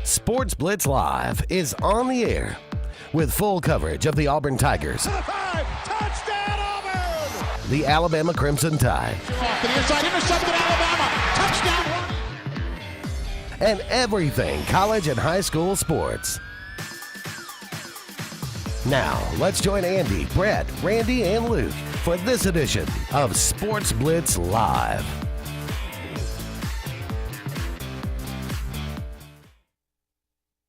Sportz Blitz Live is on the air with full coverage of the Auburn Tigers, Touchdown Auburn! the Alabama Crimson Tide, Off to the inside, intercepted Alabama. Touchdown! and everything college and high school sports. Now, let's join Andy, Brett, Randy, and Luke for this edition of Sportz Blitz Live.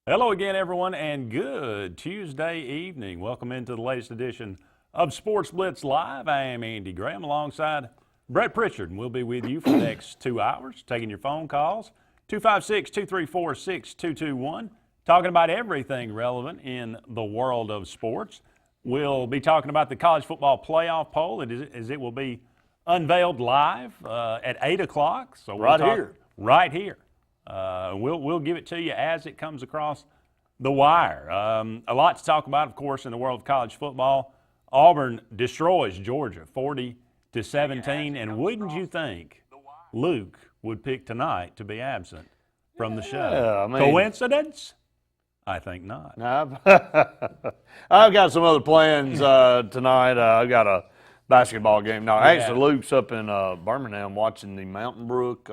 Hello again, everyone, and good Tuesday evening. Welcome into the latest edition of Sportz Blitz Live. I am Andy Graham alongside Brett Pritchard, and we'll be with you for the next 2 hours, taking your phone calls, 256-234-6221, talking about everything relevant in the world of sports. We'll be talking about the college football playoff poll as it will be unveiled live at 8 o'clock. So right here. We'll give it to you as it comes across the wire. A lot to talk about, of course, in the world of college football. Auburn destroys Georgia 40-17, and wouldn't you think Luke would pick tonight to be absent from the show? Coincidence? I think not. I've got some other plans tonight. I've got a basketball game. No, actually, Luke's up in Birmingham watching the Mountain Brook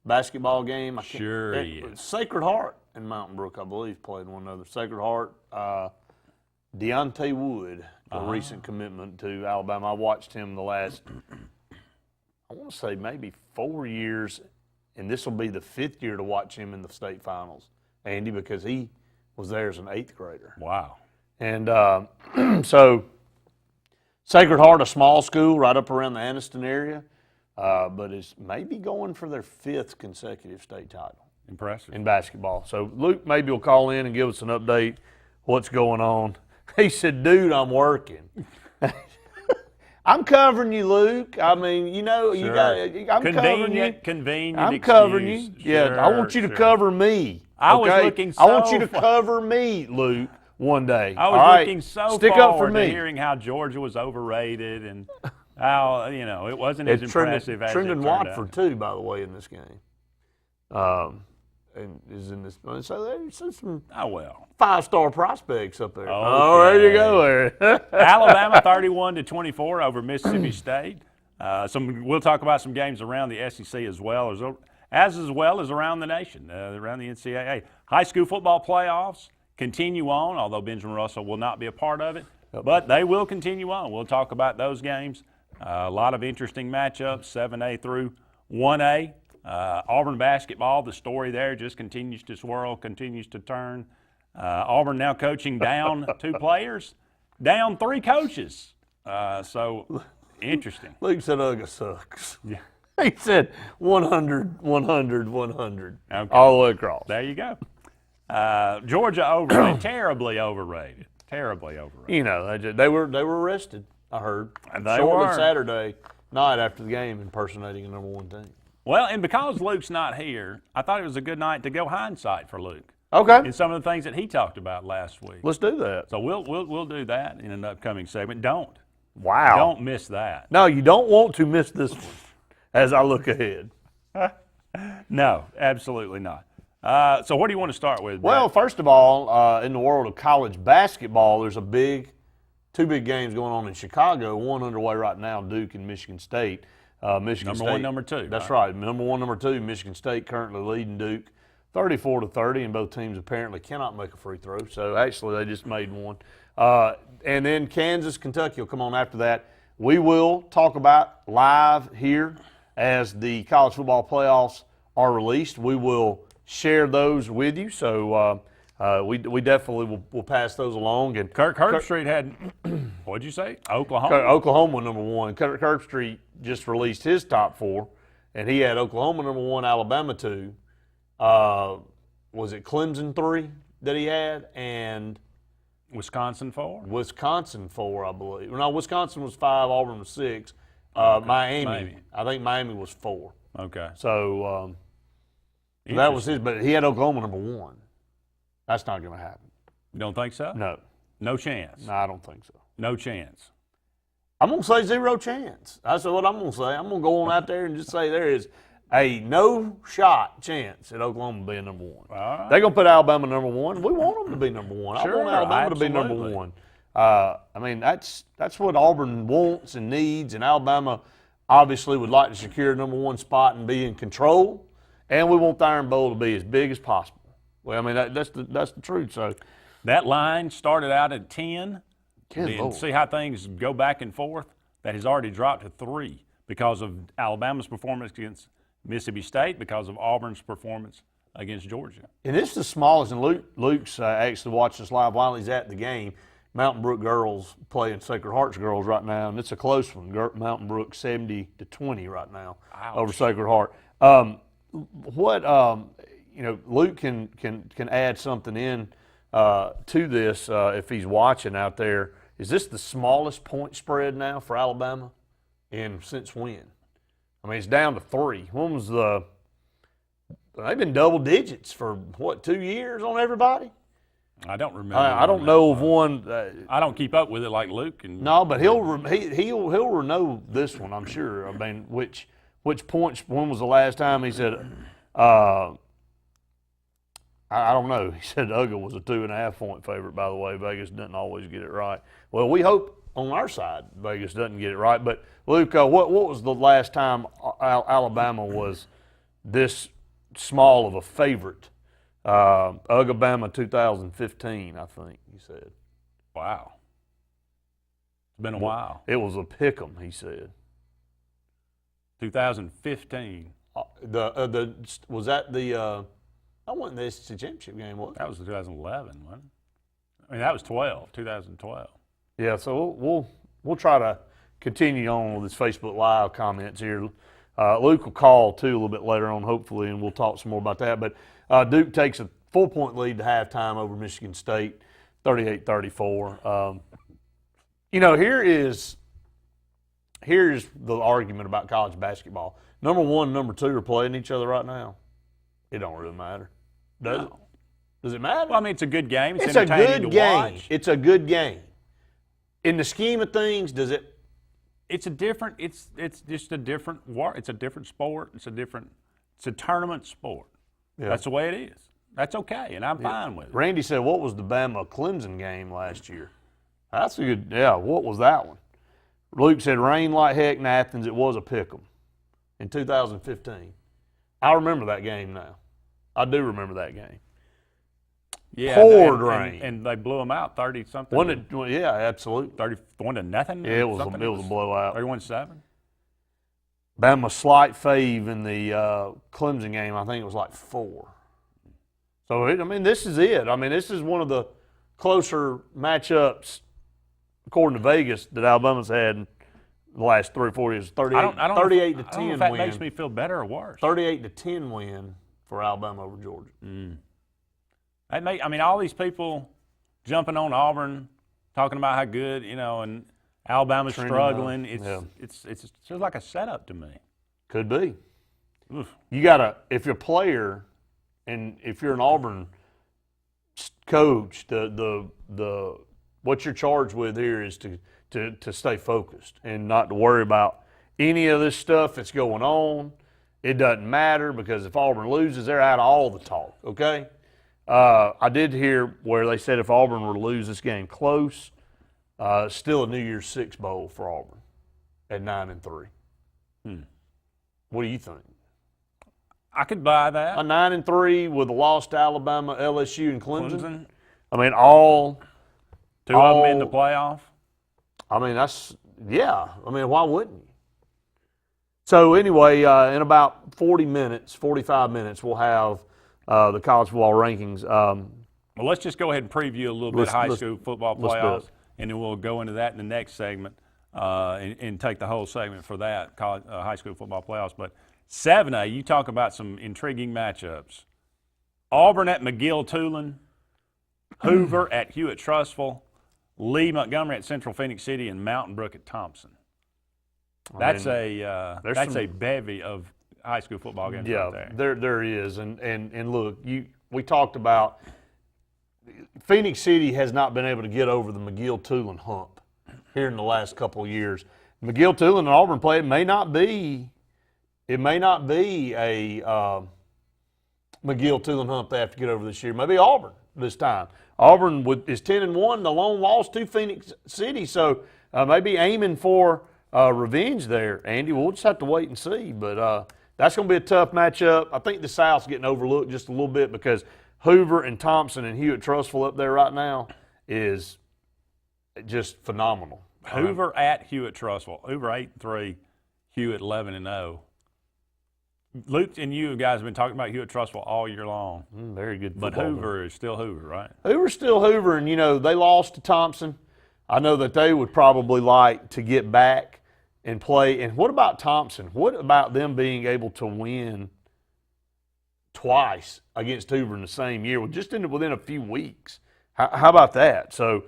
basketball game. Sure he is. Sacred Heart and Mountain Brook, I believe, played one another. Sacred Heart, Deontay Wood, a recent commitment to Alabama. I watched him the last, I want to say maybe 4 years, and this will be the 5th year to watch him in the state finals, Andy, because he was there as an 8th grader. Wow. And so Sacred Heart, a small school right up around the Anniston area, but is maybe going for their 5th consecutive state title. Impressive. In basketball. So Luke maybe will call in and give us an update what's going on. He said, dude, I'm working. I'm covering you, Luke. I mean, you know, Sure. I'm covering you. Convenient I'm excuse. covering you. Yeah, I want you to cover me. I was okay? looking I want you so to cover me, Luke, one day. I was All looking right? so Stick forward up for me. to hearing how Georgia was overrated and how, it wasn't as impressive as it Trendon turned Watford, out. too, by the way, in this game. And is in this. So there's some Oh, well. 5-star prospects up there. Okay. Oh, there you go there. Alabama 31-24 over Mississippi State. We'll talk about some games around the SEC as well as around the nation, around the NCAA. High school football playoffs continue on, although Benjamin Russell will not be a part of it, but they will continue on. We'll talk about those games. A lot of interesting matchups, 7A through 1A. Auburn basketball, the story there just continues to swirl, continues to turn. Auburn now coaching down 2 players, down 3 coaches. So interesting. Luke said Uga sucks. Yeah. He said 100, 100, 100. Okay. All the way across. There you go. Georgia overrated, terribly overrated. You know, they were arrested, I heard. And they Shortly were. Saturday night after the game, impersonating a number 1 team. Well, and because Luke's not here, I thought it was a good night to go hindsight for Luke. Okay. And some of the things that he talked about last week. Let's do that. So we'll do that in an upcoming segment. Don't miss that. No, you don't want to miss this one as I look ahead. No, absolutely not. So what do you want to start with, Brett? Well, first of all, in the world of college basketball, there's 2 big games going on in Chicago. One underway right now, Duke and Michigan State. Michigan number State, 1, number 2. That's right. Number 1, number 2. Michigan State currently leading Duke 34-30, and both teams apparently cannot make a free throw. So actually, they just made one. And then Kansas, Kentucky will come on after that. We will talk about live here as the college football playoffs are released. We will share those with you. So we definitely will pass those along. And Kirk Street had, what'd you say? Oklahoma? Oklahoma number 1. Kirk Street just released his top 4, and he had Oklahoma number 1, Alabama 2. Was it Clemson 3 that he had? And Wisconsin 4? Wisconsin 4, I believe. No, Wisconsin was 5, Auburn was 6. Miami. I think Miami was 4. Okay. So that was his, but he had Oklahoma number 1. That's not going to happen. You don't think so? No. No chance? No, I don't think so. No chance. I'm going to say 0 chance. That's what I'm going to say. I'm going to go on out there and just say there is a no-shot chance at Oklahoma being number one. right. They're going to put Alabama number one. We want them to be number one. Sure, I want Alabama to be number absolutely. one. I mean, that's what Auburn wants and needs, and Alabama obviously would like to secure number one spot and be in control, and we want the Iron Bowl to be as big as possible. Well, I mean, that's the truth. So That line started out at 10. Good Lord. And see how things go back and forth? That has already dropped to 3 because of Alabama's performance against Mississippi State, because of Auburn's performance against Georgia. And this is the smallest, and Luke's actually watching us live while he's at the game. Mountain Brook girls playing Sacred Hearts girls right now, and it's a close one. Mountain Brook 70-20 right now over Sacred Heart. Luke can add something in to this if he's watching out there. Is this the smallest point spread now for Alabama? And since when? I mean, it's down to 3. When was they've been double digits for, 2 years on everybody? I don't remember. I don't know of one. I don't keep up with it like Luke. No, but he'll know this one, I'm sure. I mean, which points? When was the last time he said? I don't know. He said Uga was a 2.5 point favorite. By the way, Vegas doesn't always get it right. Well, we hope on our side Vegas doesn't get it right. But Luke, what was the last time Alabama was this small of a favorite? Ugabama 2015, I think he said. Wow. It's been a while. It was a pick'em, he said. 2015. Was that the that wasn't the SEC championship game, was it? That was 2011, wasn't it? I mean, that was 2012. Yeah, so we'll try to continue on with this Facebook Live comments here. Luke will call too a little bit later on, hopefully, and we'll talk some more about that. But Duke takes a 4-point lead to halftime over Michigan State, 38-34. Here's the argument about college basketball. Number 1 and number 2 are playing each other right now. It don't really matter, does it? Does it matter? Well, I mean, it's a good game. It's a entertaining good to game. watch. It's a good game. In the scheme of things, does it? It's just a different it's a different sport. It's a tournament sport. Yeah. That's the way it is. That's okay, and I'm fine with it. Randy said, what was the Bama-Clemson game last year? That's a good, what was that one? Luke said, rain like heck in Athens. It was a pick'em in 2015. I remember that game now. I do remember that game. Yeah, poured rain. And they blew them out 30-something. Yeah, absolutely. 31-0. Yeah, it was a blowout. 31-7. Bama slight fave in the Clemson game. I think it was like 4. So, this is it. This is one of the closer matchups, according to Vegas, that Alabama's had in the last 3 or 4 years. 38 to 10 I don't know if that win. makes me feel better or worse. 38-10 win for Alabama over Georgia. All these people jumping on Auburn, talking about how good, and Alabama's struggling. It's just like a setup to me. Could be. Oof. You gotta, if you're a player, and if you're an Auburn coach, the what you're charged with here is to stay focused and not to worry about any of this stuff that's going on. It doesn't matter, because if Auburn loses, they're out of all the talk. Okay. I did hear where they said if Auburn were to lose this game close, still a New Year's Six bowl for Auburn at 9-3. What do you think? I could buy that. A 9-3 with a loss to Alabama, LSU, and Clemson. All 2 of them in the playoff. Why wouldn't you? So anyway, in about 45 minutes, we'll have the college football rankings. Well, let's just go ahead and preview a little bit of high school football playoffs, and then we'll go into that in the next segment and take the whole segment for that, high school football playoffs. But 7A, you talk about some intriguing matchups. Auburn at McGill-Tulane, Hoover at Hewitt-Trussville, Lee Montgomery at Central Phoenix City, and Mountain Brook at Thompson. That's a bevy of high school football games right there. There is. And look, we talked about Phoenix City has not been able to get over the McGill-Tulane hump here in the last couple of years. McGill-Tulane and Auburn play, it may not be it may not be a McGill-Tulane hump they have to get over this year. Maybe Auburn this time. Auburn is 10-1, the lone loss to Phoenix City, so maybe aiming for revenge there, Andy. We'll just have to wait and see, but that's going to be a tough matchup. I think the South's getting overlooked just a little bit because Hoover and Thompson and Hewitt-Trussville up there right now is just phenomenal. Hoover at Hewitt-Trussville. Hoover 8-3, Hewitt 11-0. Luke and you guys have been talking about Hewitt-Trussville all year long. Very good But football Hoover is still Hoover, right? Hoover's still Hoover, and, they lost to Thompson. I know that they would probably like to get back and play. And what about Thompson? What about them being able to win twice against Hoover in the same year, just within a few weeks? How about that? So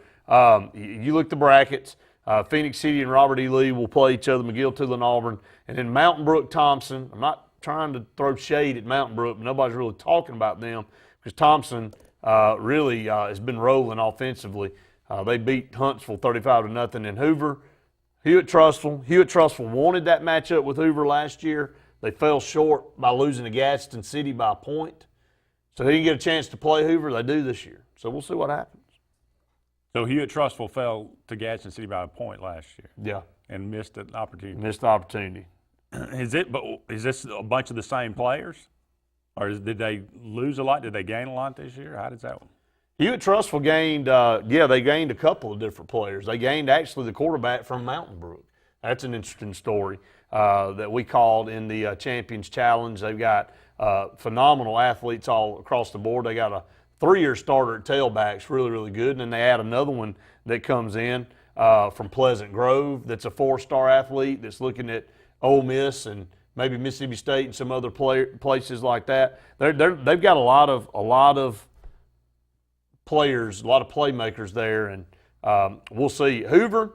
you look at the brackets. Phoenix City and Robert E. Lee will play each other, McGill, Tulane, Auburn. And then Mountain Brook, Thompson. I'm not trying to throw shade at Mountain Brook, but nobody's really talking about them because Thompson really has been rolling offensively. They beat Huntsville 35-0. And Hoover, Hewitt-Trussville wanted that matchup with Hoover last year. They fell short by losing to Gadsden City by a point. So they didn't get a chance to play Hoover. They do this year. So we'll see what happens. So Hewitt-Trussville fell to Gadsden City by a point last year. Yeah. And missed an opportunity. Missed the opportunity. Is this a bunch of the same players? Or did they lose a lot? Did they gain a lot this year? How does that one? Hewitt-Trussville gained, they gained a couple of different players. They gained actually the quarterback from Mountain Brook. That's an interesting story that we called in the Champions Challenge. They've got phenomenal athletes all across the board. They got a 3-year starter at tailbacks, really, really good. And then they add another one that comes in from Pleasant Grove that's a 4-star athlete that's looking at Ole Miss and maybe Mississippi State and some other places like that. They've got a lot of players, a lot of playmakers there, and we'll see. Hoover,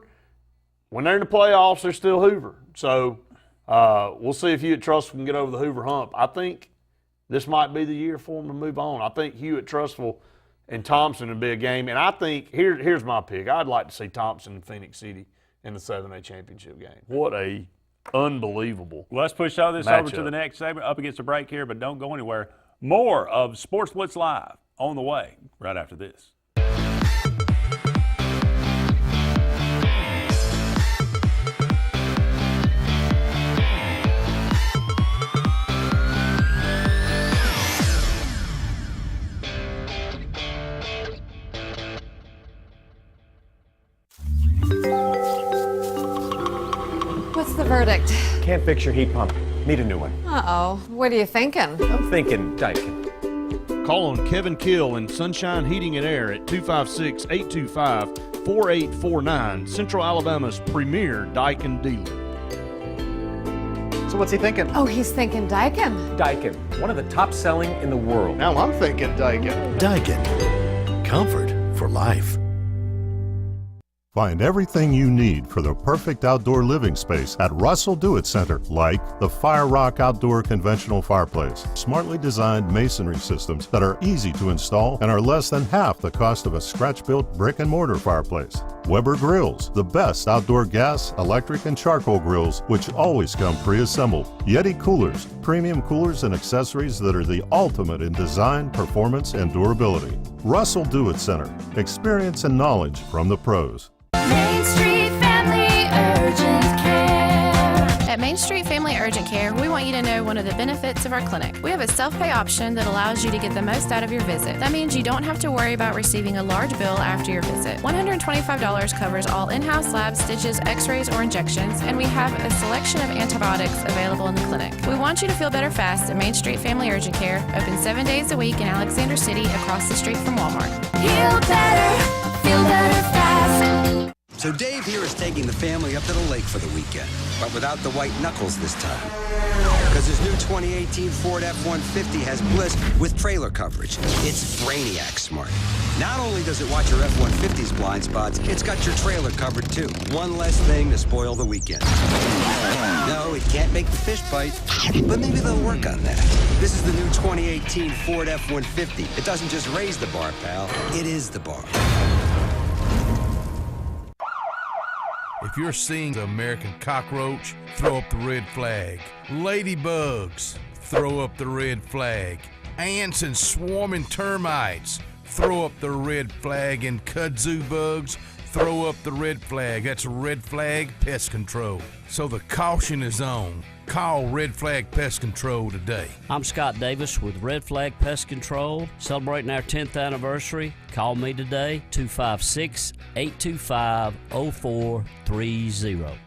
when they're in the playoffs, they're still Hoover. So we'll see if Hewitt-Trussville can get over the Hoover hump. I think this might be the year for them to move on. I think Hewitt-Trussville and Thompson would be a game, and I think here's my pick. I'd like to see Thompson and Phoenix City in the 7A championship game. What a unbelievable Well, let's push all this over to the next segment. Up against a break here, but don't go anywhere. More of Sports Blitz Live on the way right after this. What's the verdict? Can't fix your heat pump. Need a new one. Uh-oh. What are you thinking? I'm thinking Daikin. Call on Kevin Kill and Sunshine Heating and Air at 256-825-4849, Central Alabama's premier Daikin dealer. So what's he thinking? Oh, he's thinking Daikin. Daikin, one of the top selling in the world. Now I'm thinking Daikin. Daikin. Comfort for life. Find everything you need for the perfect outdoor living space at Russell Do-It Center, like the Fire Rock Outdoor Conventional Fireplace, smartly designed masonry systems that are easy to install and are less than half the cost of a scratch-built brick and mortar fireplace. Weber Grills, the best outdoor gas, electric, and charcoal grills, which always come pre-assembled. Yeti Coolers, premium coolers and accessories that are the ultimate in design, performance, and durability. Russell Do-It Center, experience and knowledge from the pros. Main Street Family Urgent Care. At Main Street Family Urgent Care, we want you to know one of the benefits of our clinic. We have a self-pay option that allows you to get the most out of your visit. That means you don't have to worry about receiving a large bill after your visit. $125 covers all in-house labs, stitches, x-rays, or injections, and we have a selection of antibiotics available in the clinic. We want you to feel better fast at Main Street Family Urgent Care, open 7 days a week in Alexander City across the street from Walmart. Heal better, feel better fast. So Dave here is taking the family up to the lake for the weekend, but without the white knuckles this time. Because his new 2018 Ford F-150 has Bliss with trailer coverage. It's Brainiac smart. Not only does it watch your F-150's blind spots, it's got your trailer covered too. One less thing to spoil the weekend. No, it can't make the fish bite, but maybe they'll work on that. This is the new 2018 Ford F-150. It doesn't just raise the bar, pal. It is the bar. If you're seeing the American cockroach, throw up the red flag. Ladybugs, throw up the red flag. Ants and swarming termites, throw up the red flag. And kudzu bugs, throw up the red flag. That's Red Flag Pest Control. So the caution is on. Call Red Flag Pest Control today. I'm Scott Davis with Red Flag Pest Control, celebrating our 10th anniversary. Call me today, 256-825-0430.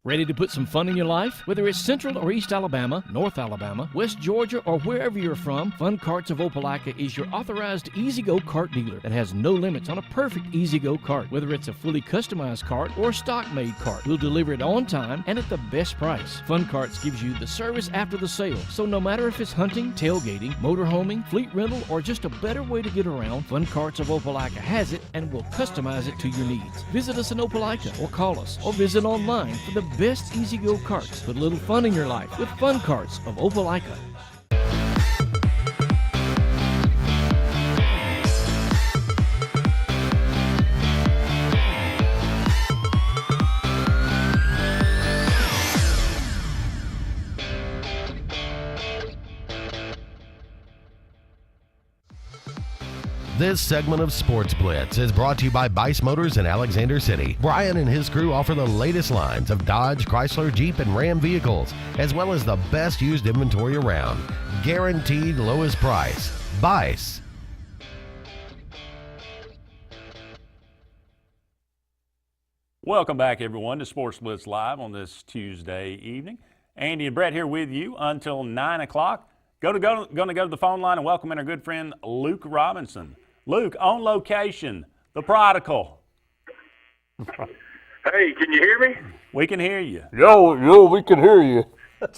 Ready to put some fun in your life? Whether it's Central or East Alabama, North Alabama, West Georgia, or wherever you're from, Fun Carts of Opelika is your authorized E-Z-GO cart dealer that has no limits on a perfect E-Z-GO cart. Whether it's a fully customized cart or a stock-made cart, we'll deliver it on time and at the best price. Fun Carts gives you the service after the sale, so no matter if it's hunting, tailgating, motorhoming, fleet rental, or just a better way to get around, Fun Carts of Opelika has it and will customize it to your needs. Visit us in Opelika or call us or visit online for the best E-Z-GO carts. Put a little fun in your life with Fun Carts of Opelika. This segment of Sportz Blitz is brought to you by Bice Motors in Alexander City. Brian and his crew offer the latest lines of Dodge, Chrysler, Jeep, and Ram vehicles, as well as the best used inventory around. Guaranteed lowest price. Bice. Welcome back, everyone, to Sportz Blitz Live on this Tuesday evening. Andy and Brett here with you until 9 o'clock. Going to go to the phone line and welcome in our good friend Luke Robinson. Luke, on location, the prodigal. Hey, can you hear me? We can hear you. Yo, we can hear you. Well,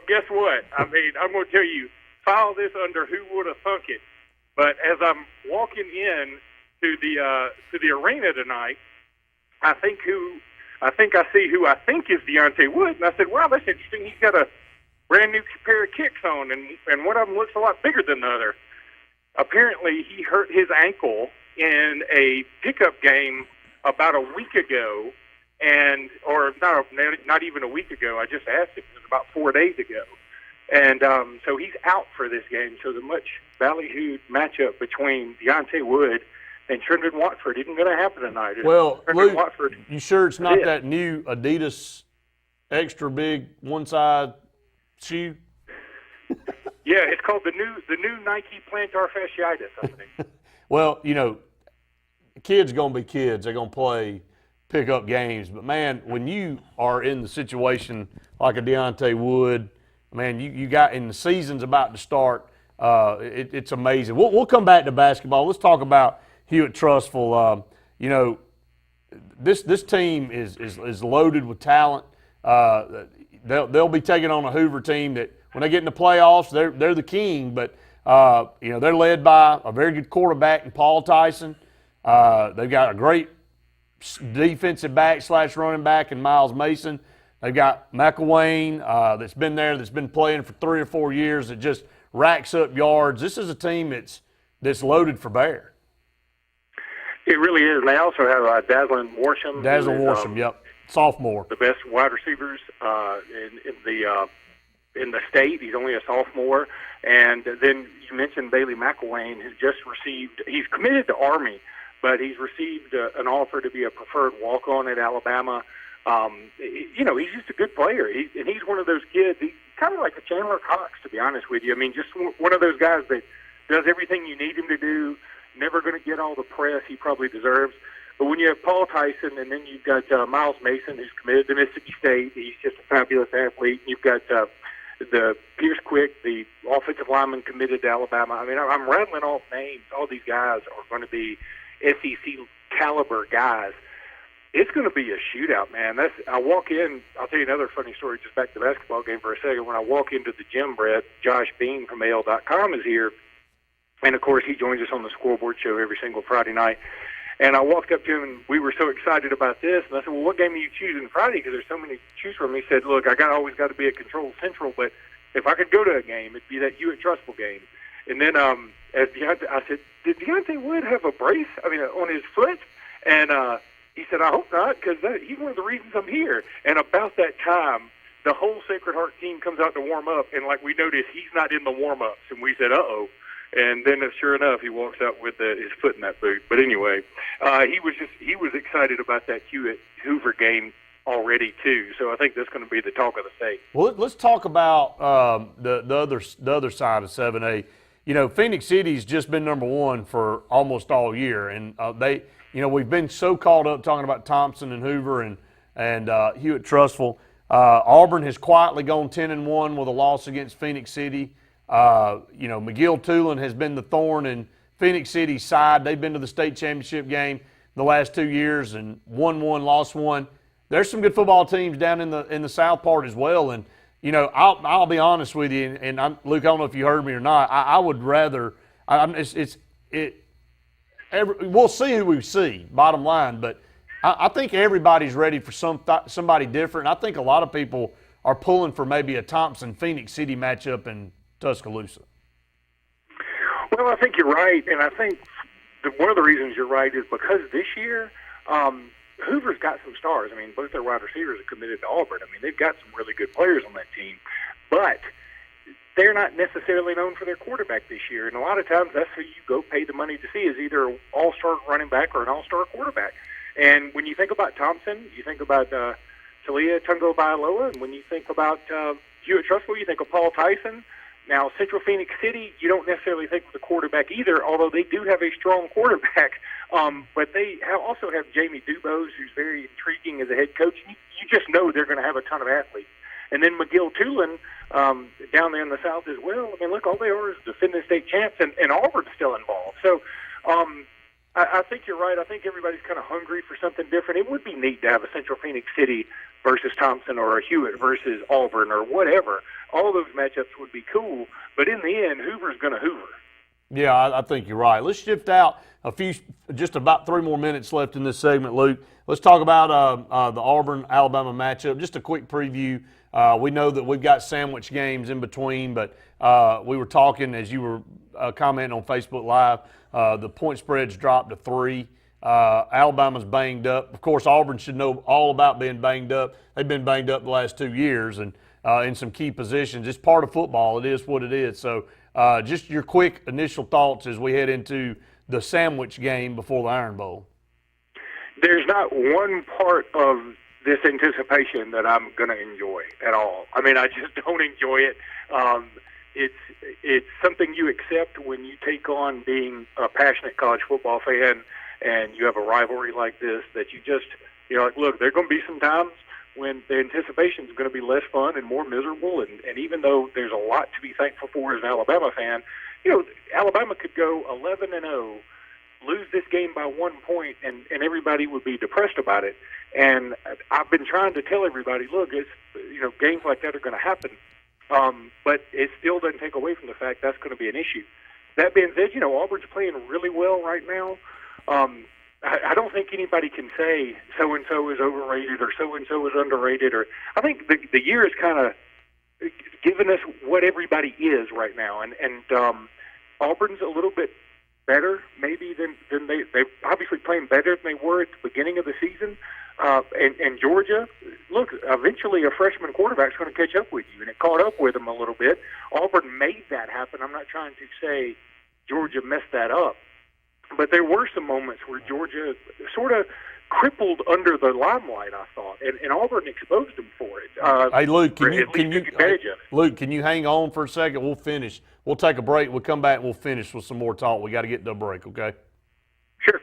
guess what? I mean, I'm going to tell you, file this under who would have thunk it. But as I'm walking in to the arena tonight, I see who I think is Deontay Wood, and I said, wow, that's interesting. He's got a brand new pair of kicks on, and one of them looks a lot bigger than the other. Apparently, he hurt his ankle in a pickup game about a week ago, or not even a week ago. I just asked him. It was about 4 days ago. And so he's out for this game. So the much ballyhooed matchup between Deontay Wood and Trendon Watford isn't going to happen tonight. Well, Luke, Watford, you sure it's not that new Adidas extra big one-side shoe? Yeah, it's called the new Nike plantar fasciitis, I think. Well, kids going to be kids. They're going to play pickup games. But, man, when you are in the situation like a Deontay Wood, man, you got – and the season's about to start, it's amazing. We'll come back to basketball. Let's talk about Hewitt Trustful. This team is loaded with talent. They'll be taking on a Hoover team that when they get in the playoffs, they're the king. But they're led by a very good quarterback in Paul Tyson. They've got a great defensive back / running back in Miles Mason. They've got McElwain that's been there, that's been playing for 3 or 4 years, that just racks up yards. This is a team that's loaded for bear. It really is. And they also have Dazzlin Worsham. Dazzlin Worsham, yep. Sophomore. The best wide receivers in the state. He's only a sophomore. And then you mentioned Bailey McElwain, who just received – he's committed to Army, but he's received an offer to be a preferred walk-on at Alabama. He's just a good player. He's one of those kids. He's kind of like a Chandler Cox, to be honest with you. I mean, just one of those guys that does everything you need him to do, never going to get all the press he probably deserves. But when you have Paul Tyson, and then you've got Miles Mason, who's committed to Mississippi State, he's just a fabulous athlete. You've got the Pierce Quick, the offensive lineman committed to Alabama. I mean, I'm rattling off names. All these guys are going to be SEC caliber guys. It's going to be a shootout, man. I walk in. I'll tell you another funny story. Just back to the basketball game for a second. When I walk into the gym, Brett, Josh Bean from AL.com is here, and of course he joins us on the Scoreboard Show every single Friday night. And I walked up to him, and we were so excited about this. And I said, well, what game are you choosing Friday? Because there's so many to choose from. He said, look, always got to be a Control Central, but if I could go to a game, it'd be that Hewitt Trustful game. And then I said, did Deontay Wood have a brace? On his foot? And He said, I hope not, because he's one of the reasons I'm here. And about that time, the whole Sacred Heart team comes out to warm up, and like we noticed, he's not in the warm-ups. And we said, uh-oh. And then, sure enough, he walks out with his foot in that boot. But anyway, he was excited about that Hewitt-Hoover game already too. So I think that's going to be the talk of the state. Well, let's talk about the other side of 7A. You know, Phoenix City's just been number one for almost all year, and we've been so caught up talking about Thompson and Hoover and Hewitt-Trussville. Auburn has quietly gone 10-1 with a loss against Phoenix City. McGill-Tulane has been the thorn in Phoenix City's side. They've been to the state championship game the last 2 years and won one, lost one. There's some good football teams down in the south part as well. And I'll be honest with you, and Luke, I don't know if you heard me or not. I would rather. We'll see who we see. Bottom line, but I think everybody's ready for somebody different. I think a lot of people are pulling for maybe a Thompson-Phoenix City matchup in Tuscaloosa. Well, I think you're right, and I think one of the reasons you're right is because this year Hoover's got some stars. I mean, both their wide receivers are committed to Auburn. I mean, they've got some really good players on that team, but they're not necessarily known for their quarterback this year, and a lot of times that's who you go pay the money to see is either an all-star running back or an all-star quarterback. And when you think about Thompson, you think about Talia Tungo-Bailoa, and when you think about Hewitt-Trussville, you think of Paul Tyson. Now, Central Phoenix City, you don't necessarily think of the quarterback either, although they do have a strong quarterback. But they also have Jamie Dubose, who's very intriguing as a head coach. You just know they're going to have a ton of athletes. And then McGill-Tulane down there in the south as well. I mean, look, all they are is defending state champs, and Auburn's still involved. So I think you're right. I think everybody's kind of hungry for something different. It would be neat to have a Central Phoenix City versus Thompson or a Hewitt versus Auburn or whatever. All those matchups would be cool, but in the end, Hoover's going to Hoover. Yeah, I think you're right. Let's shift out just about 3 more minutes left in this segment, Luke. Let's talk about the Auburn-Alabama matchup. Just a quick preview. We know that we've got sandwich games in between, but we were talking as you were commenting on Facebook Live. The point spread's dropped to 3. Alabama's banged up. Of course, Auburn should know all about being banged up. They've been banged up the last 2 years and in some key positions. It's part of football. It is what it is. So just your quick initial thoughts as we head into the sandwich game before the Iron Bowl. There's not one part of this anticipation that I'm going to enjoy at all. I mean, I just don't enjoy it. It's something you accept when you take on being a passionate college football fan and you have a rivalry like this that you're like, look, there are going to be some times when the anticipation is going to be less fun and more miserable. And even though there's a lot to be thankful for as an Alabama fan, Alabama could go 11-0, lose this game by 1 point, and everybody would be depressed about it. And I've been trying to tell everybody, look, games like that are going to happen. But it still doesn't take away from the fact that's going to be an issue. That being said, Auburn's playing really well right now. I don't think anybody can say so-and-so is overrated or so-and-so is underrated. I think the year is kind of giving us what everybody is right now. And Auburn's a little bit better maybe than they're obviously playing better than they were at the beginning of the season. And Georgia, look, eventually a freshman quarterback's going to catch up with you, and it caught up with them a little bit. Auburn made that happen. I'm not trying to say Georgia messed that up, but there were some moments where Georgia sort of crippled under the limelight, I thought, and Auburn exposed them for it. Hey, Luke, can you hang on for a second? We'll finish. We'll take a break. We'll come back and we'll finish with some more talk. We got to get to a break, okay? Sure.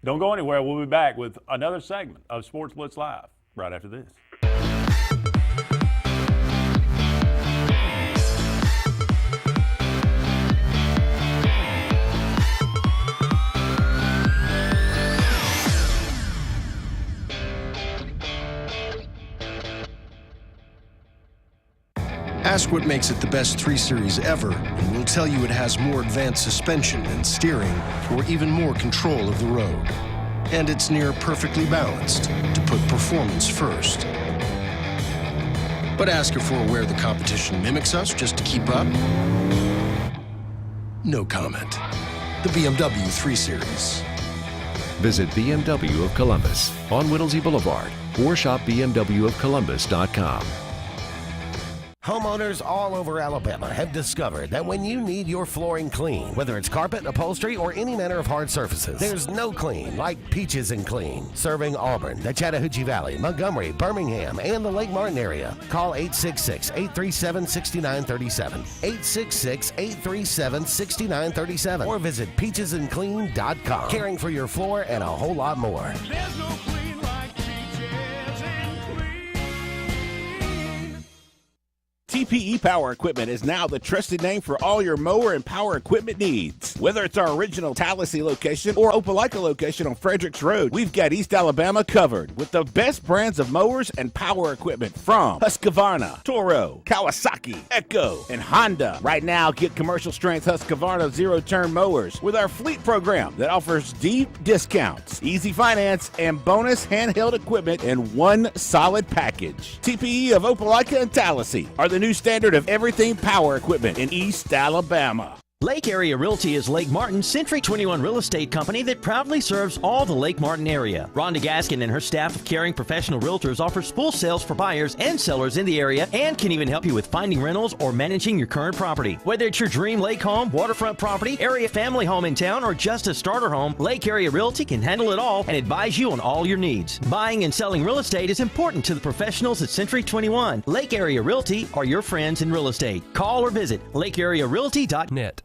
Don't go anywhere. We'll be back with another segment of Sportz Blitz Live right after this. Ask what makes it the best 3 Series ever, and we'll tell you it has more advanced suspension and steering for even more control of the road. And it's near perfectly balanced to put performance first. But ask if we're aware the competition mimics us just to keep up? No comment. The BMW 3 Series. Visit BMW of Columbus on Whittlesey Boulevard or shop bmwofcolumbus.com. Homeowners all over Alabama have discovered that when you need your flooring clean, whether it's carpet, upholstery, or any manner of hard surfaces, there's no clean like Peaches and Clean. Serving Auburn, the Chattahoochee Valley, Montgomery, Birmingham, and the Lake Martin area. Call 866-837-6937. 866-837-6937. Or visit peachesandclean.com. Caring for your floor and a whole lot more. There's no clean like Peaches and Clean. TPE Power Equipment is now the trusted name for all your mower and power equipment needs. Whether it's our original Tallahassee location or Opelika location on Fredericks Road, we've got East Alabama covered with the best brands of mowers and power equipment from Husqvarna, Toro, Kawasaki, Echo, and Honda. Right now, get commercial strength Husqvarna zero-turn mowers with our fleet program that offers deep discounts, easy finance, and bonus handheld equipment in one solid package. TPE of Opelika and Tallahassee are the new standard of everything power equipment in East Alabama. Lake Area Realty is Lake Martin's Century 21 real estate company that proudly serves all the Lake Martin area. Rhonda Gaskin and her staff of caring professional realtors offers full sales for buyers and sellers in the area and can even help you with finding rentals or managing your current property. Whether it's your dream lake home, waterfront property, area family home in town, or just a starter home, Lake Area Realty can handle it all and advise you on all your needs. Buying and selling real estate is important to the professionals at Century 21. Lake Area Realty are your friends in real estate. Call or visit lakearearealty.net.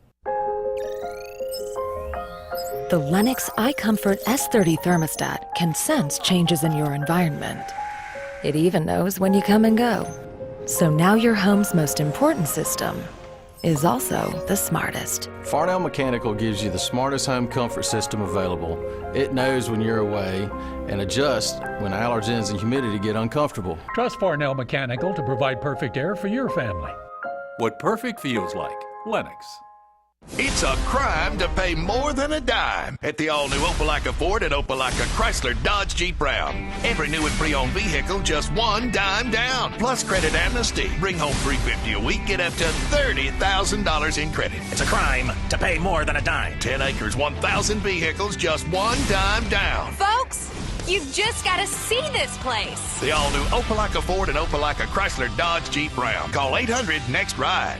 The Lennox iComfort S30 thermostat can sense changes in your environment. It even knows when you come and go. So now your home's most important system is also the smartest. Farnell Mechanical gives you the smartest home comfort system available. It knows when you're away and adjusts when allergens and humidity get uncomfortable. Trust Farnell Mechanical to provide perfect air for your family. What perfect feels like. Lennox. It's a crime to pay more than a dime at the all-new Opelika Ford and Opelika Chrysler Dodge Jeep Ram. Every new and pre-owned vehicle, just one dime down. Plus credit amnesty. Bring home $350 a week, get up to $30,000 in credit. It's a crime to pay more than a dime. 10 acres, 1,000 vehicles, just one dime down. Folks, you've just got to see this place. The all-new Opelika Ford and Opelika Chrysler Dodge Jeep Ram. Call 800-NEXT-RIDE.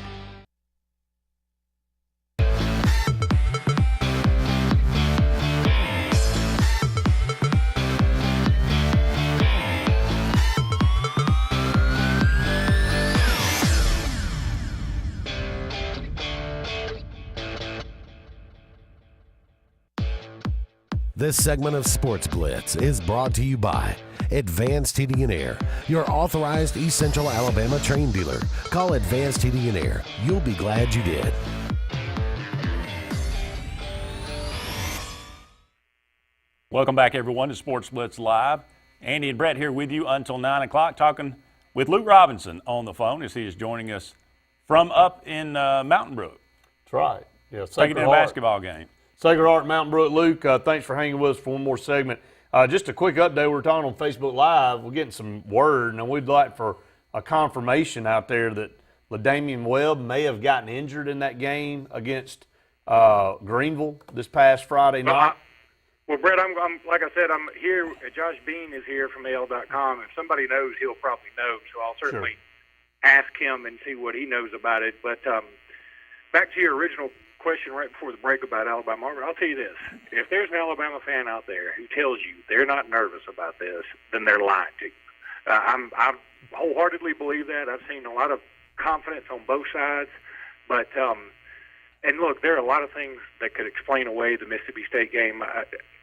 This segment of Sportz Blitz is brought to you by Advanced Heating and Air, your authorized East Central Alabama train dealer. Call Advanced Heating and Air. You'll be glad you did. Welcome back, everyone, to Sportz Blitz Live. Andy and Brett here with you until 9 o'clock, talking with Luke Robinson on the phone as he is joining us from up in Mountain Brook. That's right. Yeah, taking in a basketball game. Sacred Heart, Mountain Brook. Luke, thanks for hanging with us for one more segment. Just a quick update. We're talking on Facebook Live. We're getting some word, and we'd like for a confirmation out there that LaDamian Webb may have gotten injured in that game against Greenville this past Friday night. Well, Brett, I'm like I said, I'm here. Josh Bean is here from AL.com. If somebody knows, he'll probably know. So I'll certainly ask him and see what he knows about it. But back to your original question right before the break about Alabama. I'll tell you this. If there's an Alabama fan out there who tells you they're not nervous about this, then they're lying to you. I wholeheartedly believe that. I've seen a lot of confidence on both sides. But, and look, there are a lot of things that could explain away the Mississippi State game.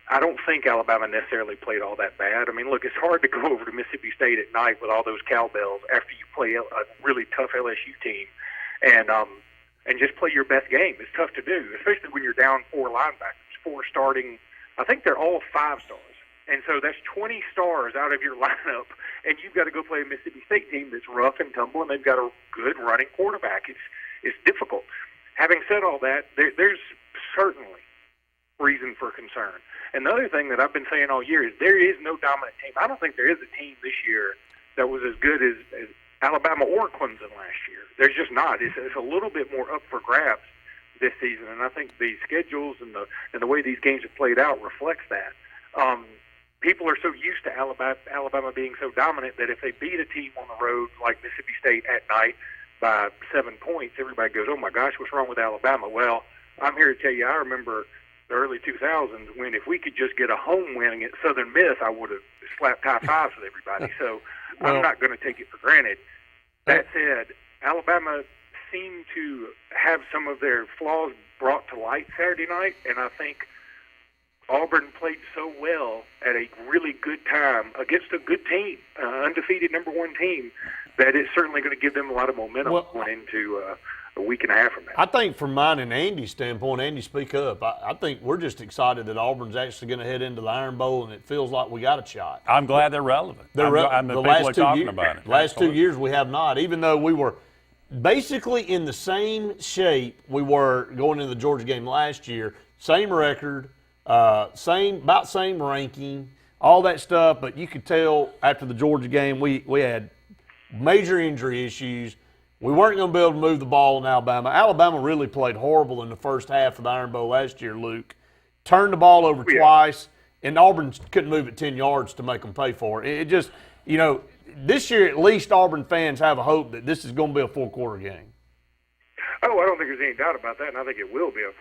I don't think Alabama necessarily played all that bad. I mean, look, it's hard to go over to Mississippi State at night with all those cowbells after you play a really tough LSU team and just play your best game. It's tough to do, especially when you're down 4 linebackers, 4 starting. I think they're all 5 stars. And so that's 20 stars out of your lineup, and you've got to go play a Mississippi State team that's rough and tumble, and they've got a good running quarterback. It's difficult. Having said all that, there's certainly reason for concern. And the other thing that I've been saying all year is there is no dominant team. I don't think there is a team this year that was as good as Alabama or Clemson last year. There's just not. It's a little bit more up for grabs this season, and I think the schedules and the way these games have played out reflects that. People are so used to Alabama being so dominant that if they beat a team on the road like Mississippi State at night by 7 points, everybody goes, oh my gosh, what's wrong with Alabama? Well, I'm here to tell you, I remember the early 2000s when if we could just get a home win against Southern Miss, I would have slapped high fives with everybody. So I'm not going to take it for granted. That said, Alabama seemed to have some of their flaws brought to light Saturday night, and I think Auburn played so well at a really good time against a good team, undefeated number 1 team, that it's certainly going to give them a lot of momentum going into a week and a half from now. I think from mine and Andy's standpoint, Andy, speak up. I think we're just excited that Auburn's actually going to head into the Iron Bowl, and it feels like we got a shot. I'm glad they're relevant. I'm the last 2 talking years, about it. Last 2 years we have not, even though we were basically in the same shape we were going into the Georgia game last year, same record, about same ranking, all that stuff. But you could tell after the Georgia game we had major injury issues. We weren't going to be able to move the ball in Alabama. Alabama really played horrible in the first half of the Iron Bowl last year, Luke. Turned the ball over twice, and Auburn couldn't move it 10 yards to make them pay for it. It just, this year at least Auburn fans have a hope that this is going to be a four-quarter game. Oh, I don't think there's any doubt about that, and I think it will be a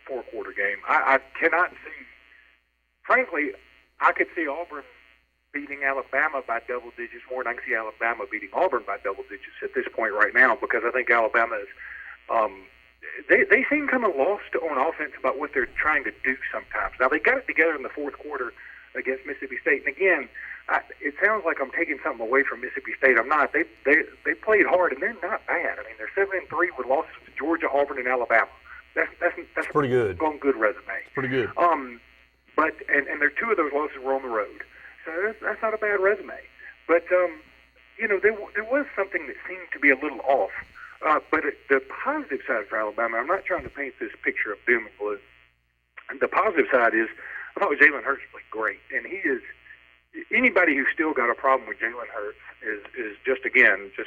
four-quarter game. I cannot see – frankly, I could see Auburn beating Alabama by double digits more than I can see Alabama beating Auburn by double digits at this point right now, because I think Alabama is they seem kind of lost on offense about what they're trying to do sometimes. Now, they got it together in the fourth quarter against Mississippi State, and again, it sounds like I'm taking something away from Mississippi State. I'm not. They played hard, and they're not bad. I mean, they're 7-3 with losses to Georgia, Auburn, and Alabama. That's pretty good. Good resume. Pretty good. But their 2 of those losses were on the road, so that's not a bad resume. But there was something that seemed to be a little off. But the positive side for Alabama, I'm not trying to paint this picture of doom and gloom. The positive side is I thought Jalen Hurts played great, and he is. Anybody who's still got a problem with Jalen Hurts is just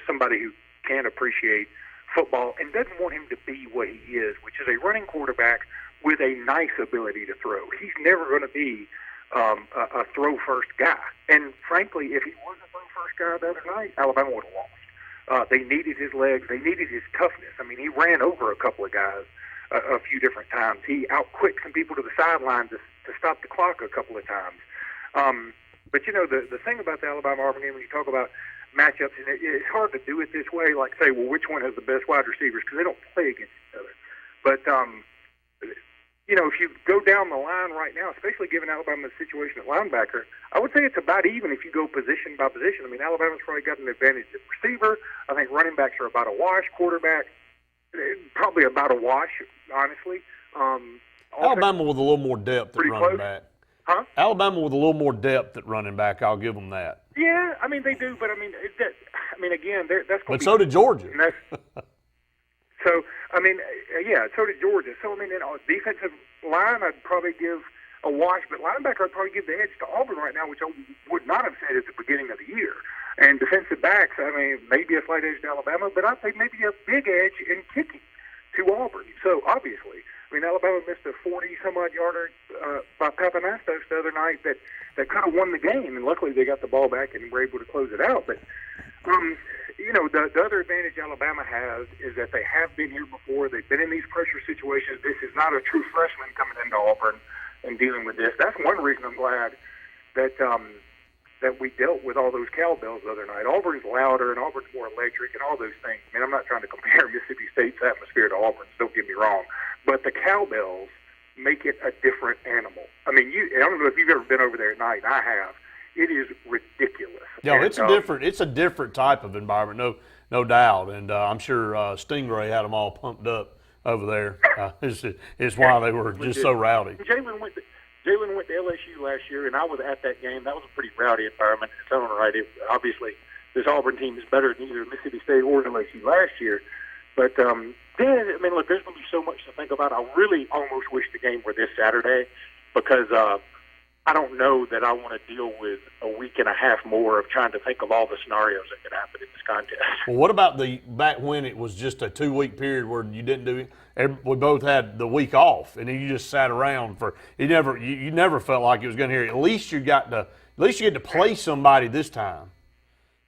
somebody who can't appreciate football and doesn't want him to be what he is, which is a running quarterback with a nice ability to throw. He's never going to be a throw-first guy. And frankly, if he was a throw-first guy the other night, Alabama would have lost. They needed his legs. They needed his toughness. I mean, he ran over a couple of guys a few different times. He out-quicked some people to the sideline to stop the clock a couple of times. But, the thing about the Alabama-Auburn game, when you talk about matchups, and it's hard to do it this way, like say, well, which one has the best wide receivers, because they don't play against each other. But, if you go down the line right now, especially given Alabama's situation at linebacker, I would say it's about even if you go position by position. I mean, Alabama's probably got an advantage at receiver. I think running backs are about a wash. Quarterback, probably about a wash, honestly. Alabama with a little more depth at running back. Huh? Alabama with a little more depth at running back. I'll give them that. Yeah, I mean they do, but again, that's. But so did Georgia. So so did Georgia. So defensive line, I'd probably give a wash, but linebacker, I'd probably give the edge to Auburn right now, which I would not have said at the beginning of the year. And defensive backs, maybe a slight edge to Alabama, but I'd say maybe a big edge in kicking to Auburn. So obviously. Alabama missed a 40-some-odd yarder by Pappanastos the other night that could have won the game, and luckily they got the ball back and were able to close it out. But, the other advantage Alabama has is that they have been here before. They've been in these pressure situations. This is not a true freshman coming into Auburn and dealing with this. That's one reason I'm glad that we dealt with all those cowbells the other night. Auburn's louder and Auburn's more electric and all those things. I'm not trying to compare Mississippi State's atmosphere to Auburn's, don't get me wrong. But the cowbells make it a different animal. I don't know if you've ever been over there at night. I have. It is ridiculous. Yeah, it's a different type of environment, no doubt. And I'm sure Stingray had them all pumped up over there. It's why they were just so rowdy. Jalen went to LSU last year, and I was at that game. That was a pretty rowdy environment in its own right. Obviously, this Auburn team is better than either Mississippi State or LSU last year. But, look, there's going to be so much to think about. I really almost wish the game were this Saturday because I don't know that I want to deal with a week and a half more of trying to think of all the scenarios that could happen in this contest. Well, what about back when it was just a 2-week period where you didn't do it? We both had the week off, and then you just sat around for. You never felt like it was going to hear. At least you get to play somebody this time.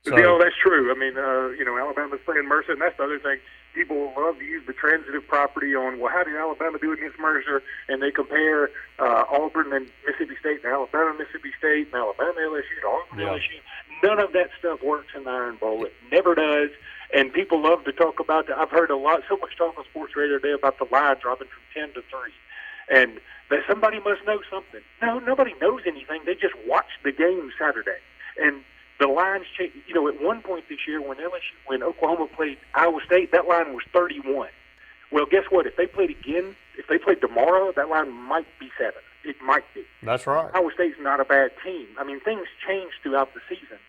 So, that's true. I mean, Alabama's playing Mercer, and that's the other thing. People love to use the transitive property on, well, how did Alabama do against Mercer? And they compare Auburn and Mississippi State to Alabama, Mississippi State, and Alabama, LSU to Auburn, LSU. None of that stuff works in the Iron Bowl. It never does. And people love to talk about that. I've heard so much talk on sports radio today about the line dropping from 10 to 3. And that somebody must know something. No, nobody knows anything. They just watched the game Saturday. And the lines change. At one point this year when Oklahoma played Iowa State, that line was 31. Well, guess what? If they played tomorrow, that line might be 7. It might be. That's right. Iowa State's not a bad team. I mean, things change throughout the season.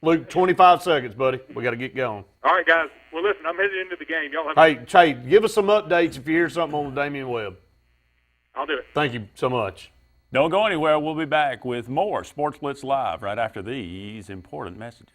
Luke, 25 seconds, buddy. We got to get going. All right, guys. Well, listen, I'm headed into the game. Y'all have Hey, give us some updates if you hear something on Damian Webb. I'll do it. Thank you so much. Don't go anywhere. We'll be back with more Sports Blitz Live right after these important messages.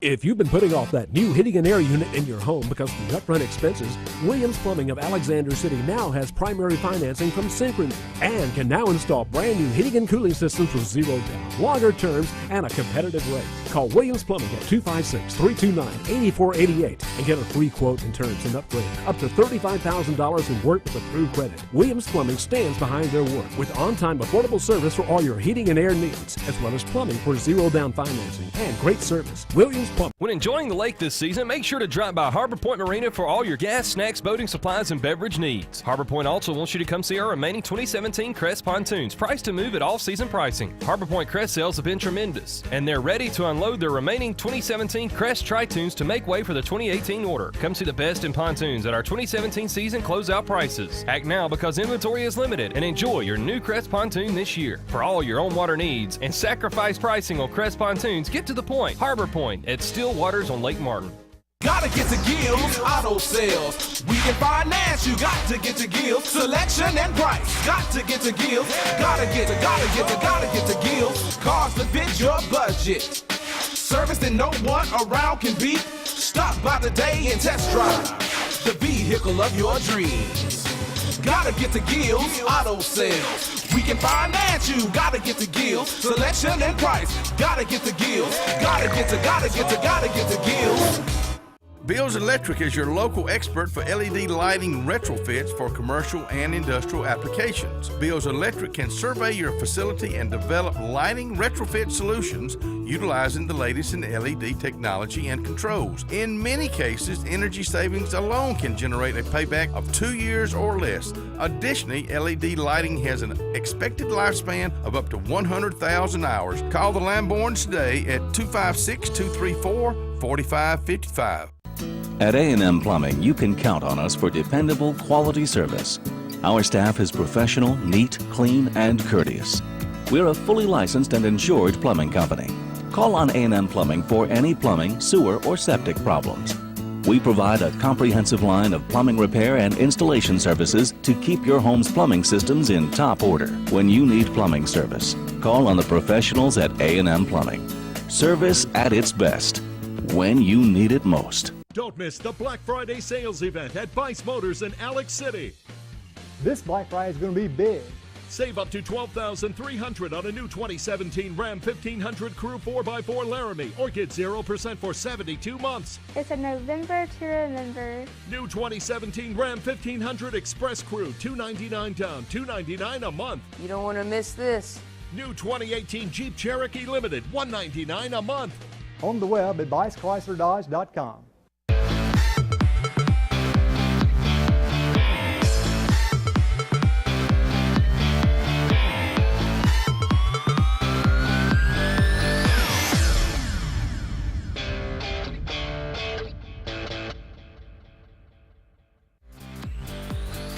If you've been putting off that new heating and air unit in your home because of the upfront expenses, Williams Plumbing of Alexander City now has primary financing from Synchrony and can now install brand new heating and cooling systems with 0 down, longer terms, and a competitive rate. Call Williams Plumbing at 256-329-8488 and get a free quote and terms and upgrade up to $35,000 in work with approved credit. Williams Plumbing stands behind their work with on-time affordable service for all your heating and air needs, as well as plumbing for 0 down financing and great service. Williams Plumbing. When enjoying the lake this season, make sure to drop by Harbor Point Marina for all your gas, snacks, boating supplies, and beverage needs. Harbor Point also wants you to come see our remaining 2017 Crest pontoons, priced to move at all-season pricing. Harbor Point Crest sales have been tremendous, and they're ready to unload their remaining 2017 Crest Tri-Tunes to make way for the 2018 order. Come see the best in pontoons at our 2017 season closeout prices. Act now because inventory is limited, and enjoy your new Crest pontoon this year. For all your own water needs and sacrifice pricing on Crest pontoons, get to the point. Harbor Point at Still Waters on Lake Martin. Gotta get to Gills Auto Sales. We can finance, you got to get to Gills. Selection and price, got to get to Gills. Gotta get to Gills. Cars that fit your budget. Service that no one around can beat. Stop by today and test drive the vehicle of your dreams. Gotta get to Gills Auto Sales. We can finance you. Gotta get to Gills. Selection and price. Gotta get to Gills. Gotta get to Gills. Bill's Electric is your local expert for LED lighting retrofits for commercial and industrial applications. Bill's Electric can survey your facility and develop lighting retrofit solutions utilizing the latest in LED technology and controls. In many cases, energy savings alone can generate a payback of 2 years or less. Additionally, LED lighting has an expected lifespan of up to 100,000 hours. Call the Lamborns today at 256-234-4555. At A&M Plumbing, you can count on us for dependable, quality service. Our staff is professional, neat, clean, and courteous. We're a fully licensed and insured plumbing company. Call on A&M Plumbing for any plumbing, sewer, or septic problems. We provide a comprehensive line of plumbing repair and installation services to keep your home's plumbing systems in top order. When you need plumbing service, call on the professionals at A&M Plumbing. Service at its best, when you need it most. Don't miss the Black Friday sales event at Bice Motors in Alex City. This Black Friday is going to be big. Save up to $12,300 on a new 2017 Ram 1500 Crew 4x4 Laramie or get 0% for 72 months. It's a November to remember. New 2017 Ram 1500 Express Crew, $299 down, $299 a month. You don't want to miss this. New 2018 Jeep Cherokee Limited, $199 a month. On the web at BiceChryslerDodge.com.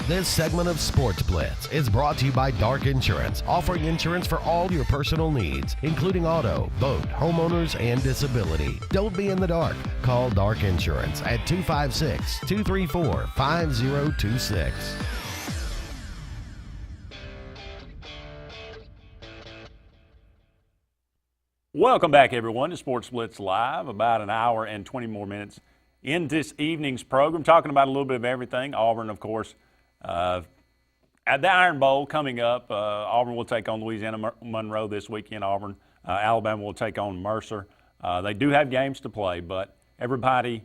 This segment of Sports Blitz is brought to you by Dark Insurance, offering insurance for all your personal needs, including auto, boat, homeowners, and disability. Don't be in the dark. Call Dark Insurance at 256-234-5026. Welcome back, everyone, to Sports Blitz Live. About an hour and 20 more minutes in this evening's program, talking about a little bit of everything. Auburn, of course, at the Iron Bowl coming up. Auburn will take on Louisiana Monroe this weekend. Alabama will take on Mercer. They do have games to play, but everybody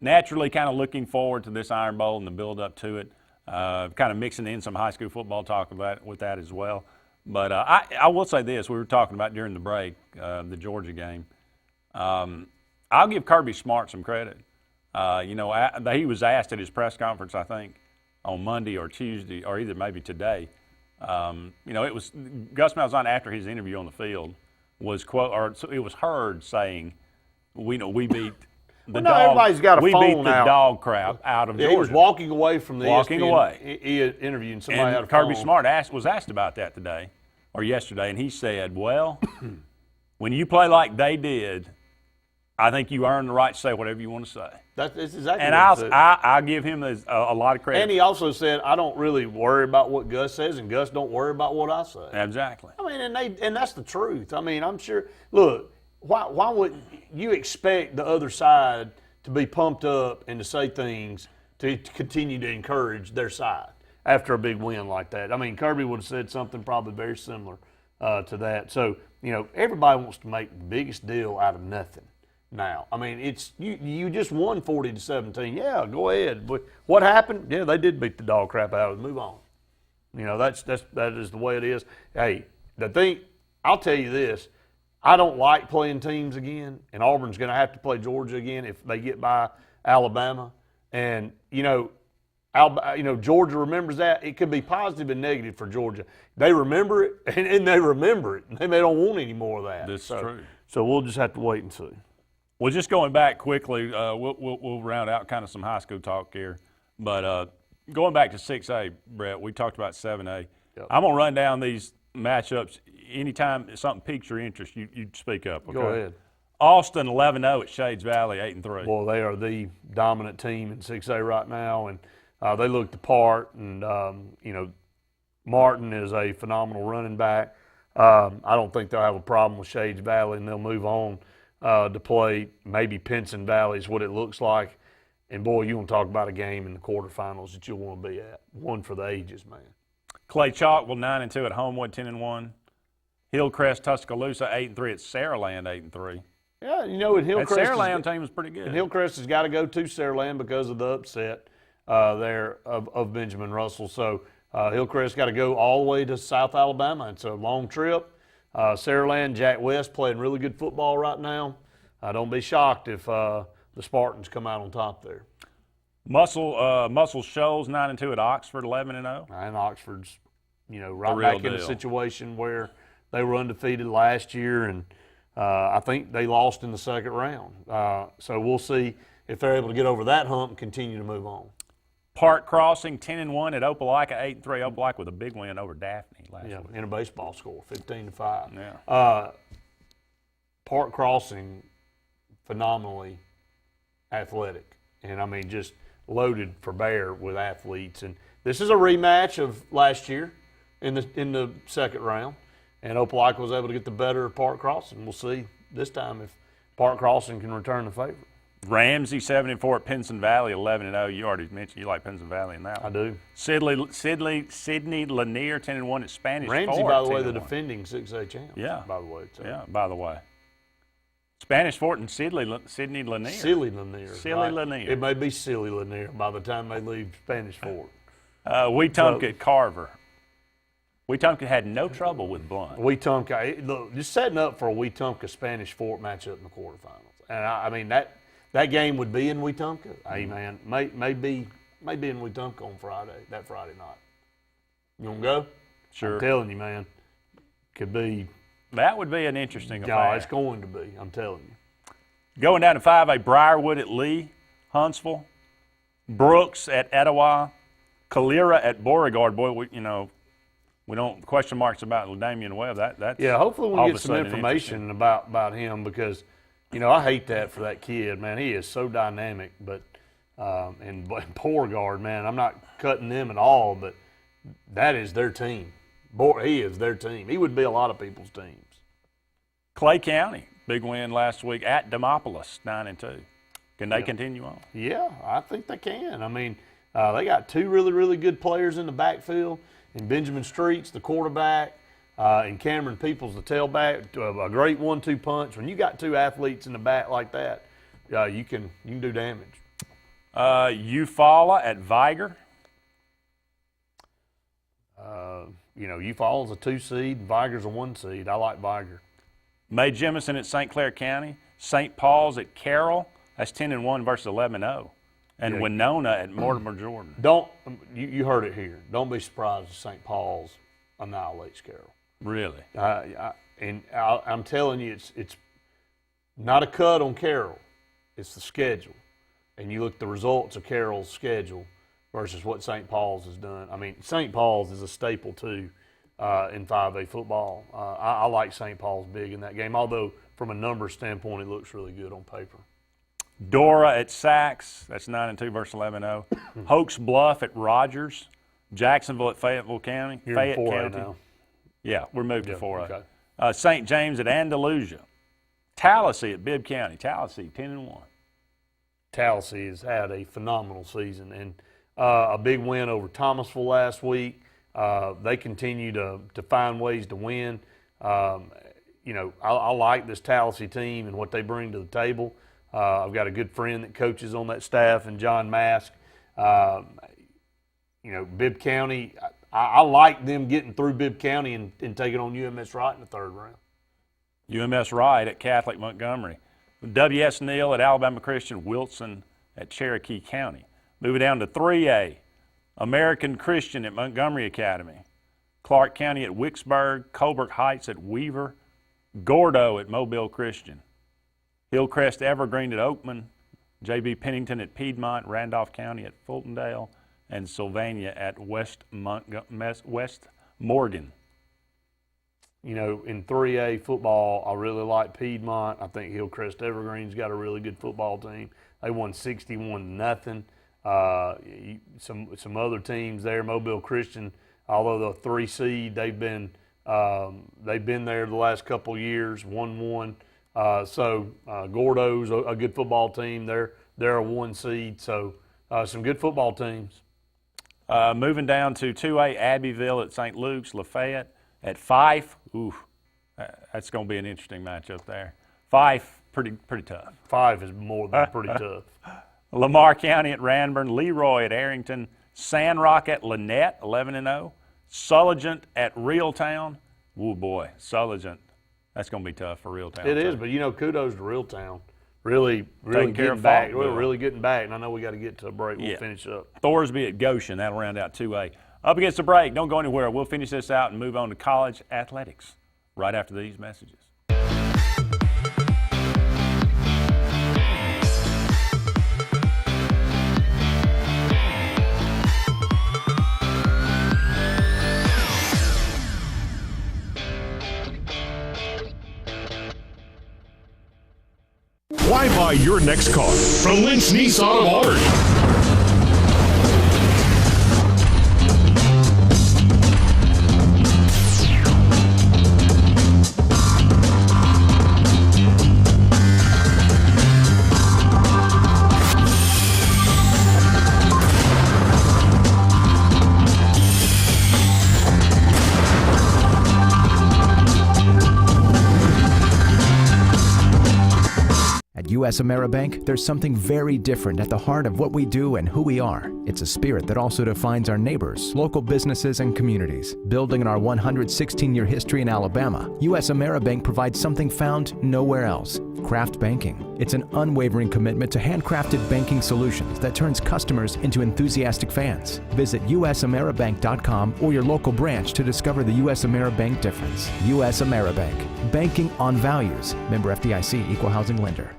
naturally kind of looking forward to this Iron Bowl and the build up to it. Kind of mixing in some high school football talk with that as well. But I will say this: we were talking about during the break, the Georgia game. I'll give Kirby Smart some credit. He was asked at his press conference, I think, on Monday or Tuesday, or either maybe today. It was Gus Malzahn after his interview on the field was it was heard saying, we beat the dog. Everybody's got a we phone beat the out. Dog crap out of Georgia. He was walking away from the ESPN interview, and somebody had a Kirby phone. Smart was asked about that today or yesterday, and he said, "Well, when you play like they did, I think you earn the right to say whatever you want to say." That's exactly and what he said. I'll give him a lot of credit. And he also said, "I don't really worry about what Gus says, and Gus don't worry about what I say." Exactly. I mean, and that's the truth. I mean, I'm sure. Look, why would you expect the other side to be pumped up and to say things to continue to encourage their side after a big win like that? I mean, Kirby would have said something probably very similar to that. So, everybody wants to make the biggest deal out of nothing now. I mean, it's you just won 40-17. Yeah, go ahead. But what happened? Yeah, they did beat the dog crap out of it. Move on. That is the way it is. Hey, the thing, I'll tell you this. I don't like playing teams again, and Auburn's going to have to play Georgia again if they get by Alabama. And, Georgia remembers that. It could be positive and negative for Georgia. They remember it, and they remember it. And they don't want any more of that. That's true. So we'll just have to wait and see. Well, just going back quickly, we'll round out kind of some high school talk here. But going back to 6A, Brett, we talked about 7A. Yep. I'm going to run down these matchups. Anytime something piques your interest, you speak up. Okay? Go ahead. Austin 11-0 at Shades Valley, 8-3. Well, they are the dominant team in 6A right now, and they look the part. And Martin is a phenomenal running back. I don't think they'll have a problem with Shades Valley, and they'll move on to play maybe Pinson Valley is what it looks like. And boy, you want to talk about a game in the quarterfinals that you'll want to be at. One for the ages, man. Clay Chalkville 9-2 at Homewood, 10-1. Hillcrest Tuscaloosa 8-3 at Saraland, 8-3. Yeah, and Hillcrest. That Saraland team is pretty good. And Hillcrest has got to go to Saraland because of the upset there of Benjamin Russell. So Hillcrest got to go all the way to South Alabama. It's a long trip. Saraland, Jack West playing really good football right now. Don't be shocked if the Spartans come out on top there. Muscle Shoals 9-2 at Oxford, 11-0. And Oxford's, right back in a situation where they were undefeated last year, and I think they lost in the second round. So we'll see if they're able to get over that hump and continue to move on. Park Crossing 10-1 at Opelika, 8-3. Opelika with a big win over Daphne last week. In a baseball score, 15-5. Yeah. Park Crossing, phenomenally athletic, and just loaded for bear with athletes. And this is a rematch of last year in the second round, and Opelika was able to get the better of Park Crossing. We'll see this time if Park Crossing can return the favor. Ramsey 7-4 at Pinson Valley, 11-0. You already mentioned you like Pinson Valley in that one. I do. Sidney Lanier 10-1 at Spanish Fort. Ramsey, by the way, the defending 6A champ. Yeah. By the way. So. Yeah. By the way. Spanish Fort and Sidney Lanier. Silly Lanier. Silly Lanier. It may be Silly Lanier by the time they leave Spanish Fort. Wetumpka Carver. Wetumpka had no trouble with Blunt. Wetumpka, look, just setting up for a Wetumpka Spanish Fort matchup in the quarterfinals. And that game would be in Wetumpka. Hey man, may be in Wetumpka on that Friday night. You want to go? Sure. I'm telling you, man, could be. That would be an interesting affair. Yeah, it's going to be. I'm telling you. Going down to 5A, Briarwood at Lee, Huntsville, Brooks at Etowah, Calera at Beauregard. Boy, we don't question marks about Damian Webb. That's hopefully we'll all get of a some sudden information about him because, I hate that for that kid, man. He is so dynamic, but and Beauregard, man, I'm not cutting them at all, but that is their team. He is their team. He would be a lot of people's teams. Clay County, big win last week at Demopolis, 9-2. Can they continue on? Yeah, I think they can. I mean, they got two really, really good players in the backfield. And Benjamin Streets, the quarterback, and Cameron Peoples, the tailback, a great 1-2 punch. When you got two athletes in the back like that, you can do damage. Eufaula at Viger. Eufaula's a 2 seed, Viger's a 1 seed. I like Viger. May Jemison at St. Clair County. St. Paul's at Carroll. That's 10-1 versus 11-0. And Winona at Mortimer Jordan. You heard it here. Don't be surprised if St. Paul's annihilates Carroll. Really? I'm telling you, it's not a cut on Carroll. It's the schedule. And you look at the results of Carroll's schedule versus what St. Paul's has done. I mean, St. Paul's is a staple, too, in 5A football. I like St. Paul's big in that game, although from a numbers standpoint, it looks really good on paper. Dora at Sachs, that's 9-2 versus 11-0. Hoax Bluff at Rogers. Jacksonville at Fayetteville County. You're Fayette in 4A County. now. Yeah, we're moved to 4A. Okay. St. James at Andalusia. Tallahassee at Bibb County. Tallahassee 10-1. Tallahassee has had a phenomenal season and a big win over Thomasville last week. They continue to find ways to win. I like this Tallahassee team and what they bring to the table. I've got a good friend that coaches on that staff, and John Mask. Bibb County, I like them getting through Bibb County and taking on UMS Wright in the third round. UMS Wright at Catholic Montgomery. W.S. Neal at Alabama Christian. Wilson at Cherokee County. Moving down to 3A. American Christian at Montgomery Academy. Clark County at Wicksburg. Colbert Heights at Weaver. Gordo at Mobile Christian. Hillcrest Evergreen at Oakman, J.B. Pennington at Piedmont, Randolph County at Fultondale, and Sylvania at West Morgan. In 3A football, I really like Piedmont. I think Hillcrest Evergreen's got a really good football team. They won 61-0. Some other teams there, Mobile Christian, although the 3 seed, they've been there the last couple of years, 1-1. Gordo's a good football team. They're a 1 seed. So some good football teams. Moving down to 2A, Abbeville at St. Luke's, Lafayette at Fife. Ooh, that's going to be an interesting matchup there. Fife, pretty tough. Fife is more than pretty tough. Lamar County at Ranburne, Leroy at Arrington, Sandrock at Lynette, 11-0. Sulligent at Reeltown. Oh boy, Sulligent. That's going to be tough for Reeltown. It is, but kudos to Reeltown. Really getting back. We're really getting back, and I know we got to get to a break. We'll finish up. Thorsby at Goshen. That'll round out 2A. Up against the break. Don't go anywhere. We'll finish this out and move on to college athletics right after these messages. Why buy your next car from Lynch Nissan of Orange? U.S. AmeriBank, there's something very different at the heart of what we do and who we are. It's a spirit that also defines our neighbors, local businesses, and communities. Building on our 116-year history in Alabama, U.S. AmeriBank provides something found nowhere else: craft banking. It's an unwavering commitment to handcrafted banking solutions that turns customers into enthusiastic fans. Visit usameribank.com or your local branch to discover the U.S. AmeriBank difference. U.S. AmeriBank. Banking on values. Member FDIC, Equal Housing Lender.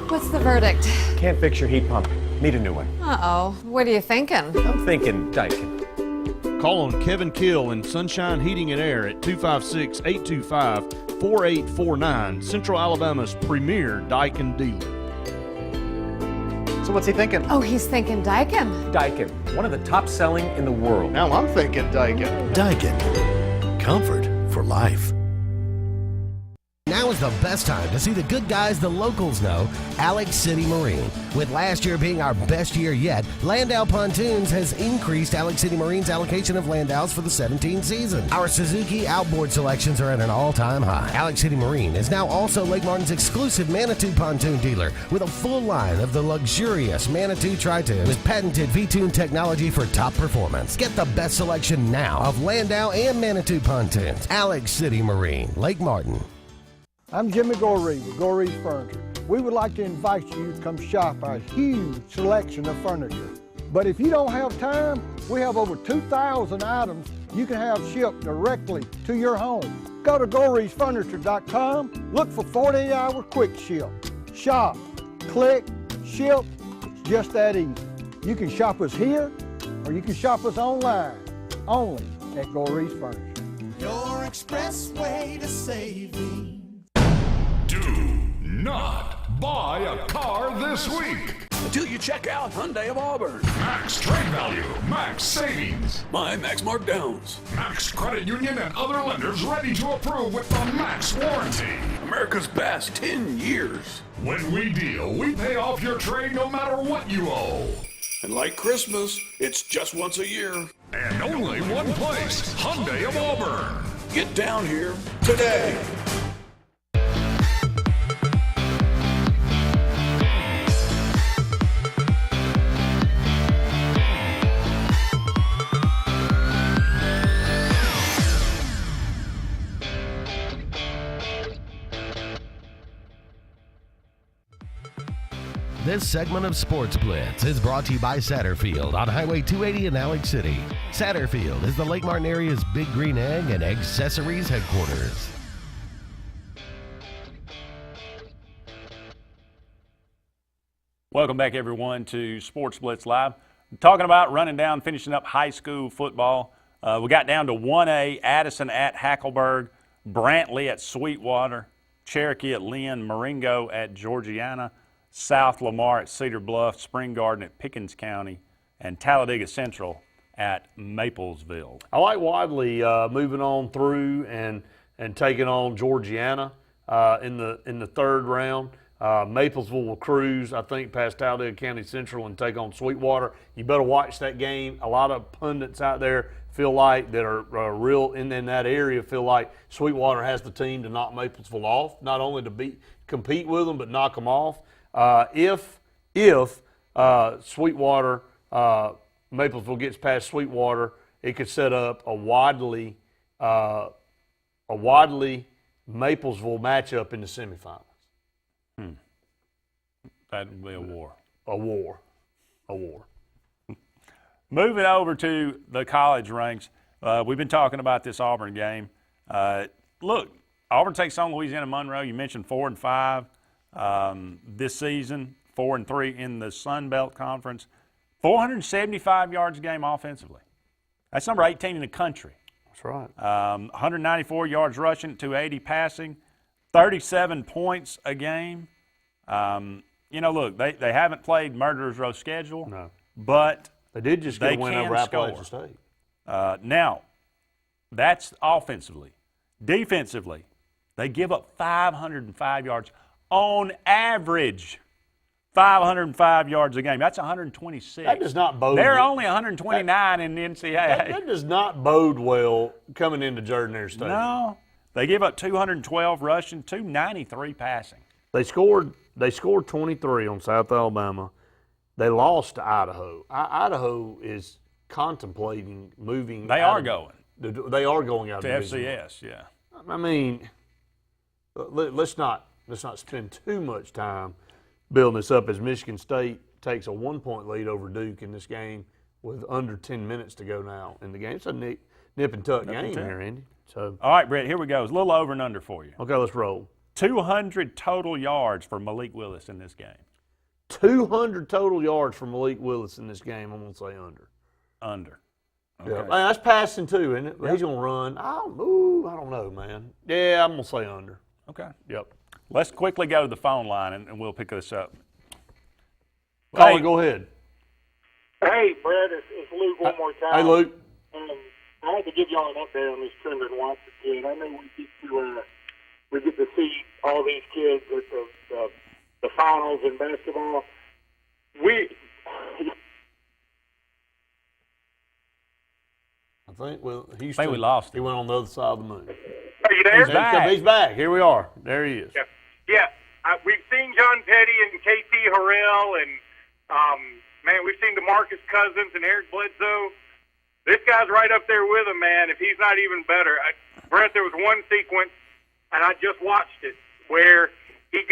What's the verdict? Can't fix your heat pump. Need a new one. Uh-oh. What are you thinking? I'm thinking Daikin. Call on Kevin Kill in Sunshine Heating and Air at 256-825-4849, Central Alabama's premier Daikin dealer. So what's he thinking? Oh, he's thinking Daikin. Daikin, one of the top selling in the world. Now I'm thinking Daikin. Daikin. Comfort for life. Now is the best time to see the good guys the locals know, Alex City Marine. With last year being our best year yet, Landau Pontoons has increased Alex City Marine's allocation of Landaus for the 17th season. Our Suzuki outboard selections are at an all-time high. Alex City Marine is now also Lake Martin's exclusive Manitou pontoon dealer with a full line of the luxurious Manitou Tri-Tune with patented V-Tune technology for top performance. Get the best selection now of Landau and Manitou pontoons. Alex City Marine, Lake Martin. I'm Jimmy Goree with Goree's Furniture. We would like to invite you to come shop our huge selection of furniture. But if you don't have time, we have over 2,000 items you can have shipped directly to your home. Go to GoreesFurniture.com, look for 48-hour quick ship. Shop, click, ship, it's just that easy. You can shop us here or you can shop us online, only at Goree's Furniture. Your expressway to saving. Do not buy a car this week. Until you check out Hyundai of Auburn. Max trade value, max savings. My max markdowns. Max credit union and other lenders ready to approve with the max warranty. America's best 10 years. When we deal, we pay off your trade no matter what you owe. And like Christmas, it's just once a year. And only one place, Hyundai of Auburn. Get down here today. This segment of Sports Blitz is brought to you by Satterfield on Highway 280 in Alex City. Satterfield is the Lake Martin area's Big Green Egg and Accessories headquarters. Welcome back, everyone, to Sports Blitz Live. Talking about running down, finishing up high school football. We got down to 1A, Addison at Hackleburg, Brantley at Sweetwater, Cherokee at Lynn, Marengo at Georgiana, South Lamar at Cedar Bluff, Spring Garden at Pickens County, and Talladega Central at Maplesville. I like Wadley moving on through and taking on Georgiana in the third round. Maplesville will cruise, I think, past Talladega County Central and take on Sweetwater. You better watch that game. A lot of pundits out there feel like that are real in that area feel like Sweetwater has the team to knock Maplesville off, not only to compete with them but knock them off. If Sweetwater, Maplesville gets past Sweetwater, it could set up a Wadley Maplesville matchup in the semifinals. That would be a war. A war. Moving over to the college ranks, we've been talking about this Auburn game. Look, Auburn takes on Louisiana Monroe. You mentioned 4-5 this season, 4-3 in the Sun Belt Conference. 475 yards a game offensively. That's number 18 in the country. That's right. 194 yards rushing, 280 passing, 37 points a game. Look, they haven't played Murderers Row schedule. No. But they did just get a win over Appalachian State. Now, that's offensively. Defensively, they give up 505 yards on average. 505 yards a game. That's 126. That does not bode. They're only 129 in the NCAA. That does not bode well coming into Jordan-Hare Stadium. No. They give up 212 rushing, 293 passing. They scored 23 on South Alabama. They lost to Idaho. Idaho is contemplating moving. They are going out to FCS. Yeah. I mean, let's not spend too much time building this up as Michigan State takes a 1-point lead over Duke in this game with under 10 minutes to go now in the game. It's a nip and tuck game here, Andy. So, all right, Brett, here we go. It's a little over and under for you. Okay, let's roll. 200 total yards for Malik Willis in this game. 200 total yards from Malik Willis in this game. I'm going to say under. Under. Okay. Yeah. That's passing too, isn't it? Yep. He's going to run. I don't know, man. Yeah, I'm going to say under. Okay. Yep. Let's quickly go to the phone line, and we'll pick this up. Caller, go ahead. Hey, Brett, it's Luke one more time. Hey, Luke. I had to give y'all an update on this Trendon Watson kid. I know we get to see all these kids at the finals in basketball. I think Houston. I think we lost him. He went on the other side of the moon. Are you there? He's back. He's back. Here we are. There he is. Yeah. We've seen John Petty and KT Harrell, and man, we've seen DeMarcus Cousins and Eric Bledsoe. This guy's right up there with him, man. If he's not even better, Brett, there was one sequence, and I just watched it, where he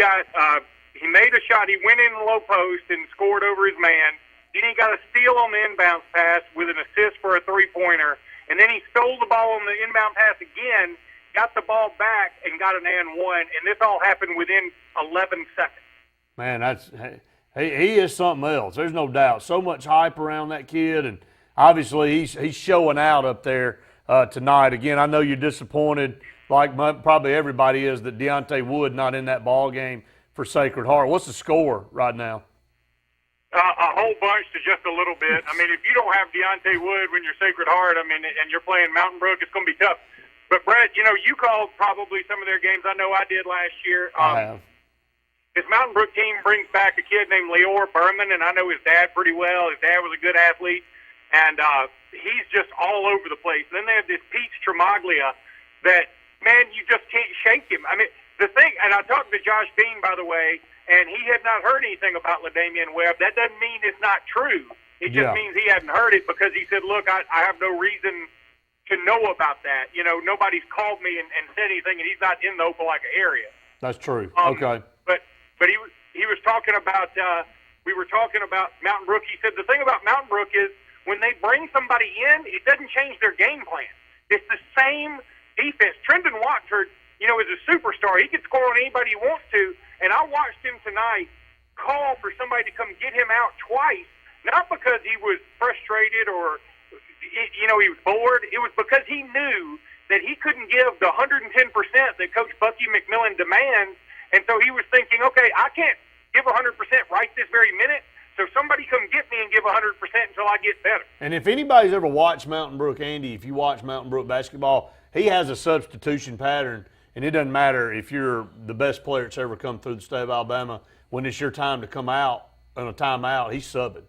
made a shot. He went in the low post and scored over his man. Then he got a steal on the inbound pass with an assist for a three-pointer, and then he stole the ball on the inbound pass again, got the ball back, and got an and one, and this all happened within 11 seconds. Man, he is something else. There's no doubt. So much hype around that kid, and obviously he's showing out up there tonight. Again, I know you're disappointed, like probably everybody is, that Deontay Wood not in that ball game for Sacred Heart. What's the score right now? A whole bunch to just a little bit. I mean, if you don't have Deontay Wood when you're Sacred Heart, and you're playing Mountain Brook, it's going to be tough. But, Brett, you called probably some of their games. I know I did last year. I have. This Mountain Brook team brings back a kid named Leor Berman, and I know his dad pretty well. His dad was a good athlete, and he's just all over the place. And then they have this Pete Stramaglia that, man, you just can't shake him. I mean, the thing, and I talked to Josh Dean, by the way, and he had not heard anything about LaDamian Webb. That doesn't mean it's not true. It just means he hadn't heard it because he said, look, I have no reason to know about that. Nobody's called me and said anything, and he's not in the Opelika area. That's true. Okay. But he was talking about we were talking about Mountain Brook. He said the thing about Mountain Brook is when they bring somebody in, it doesn't change their game plan. It's the same defense. Trendon Watford, is a superstar. He can score on anybody he wants to. And I watched him tonight call for somebody to come get him out twice, not because he was frustrated or he was bored. It was because he knew that he couldn't give the 110% that Coach Bucky McMillan demands. And so he was thinking, okay, I can't give 100% right this very minute, so somebody come get me and give 100% until I get better. And if anybody's ever watched Mountain Brook, Andy, if you watch Mountain Brook basketball, he has a substitution pattern, and it doesn't matter if you're the best player that's ever come through the state of Alabama. When it's your time to come out on a timeout, he's subbing.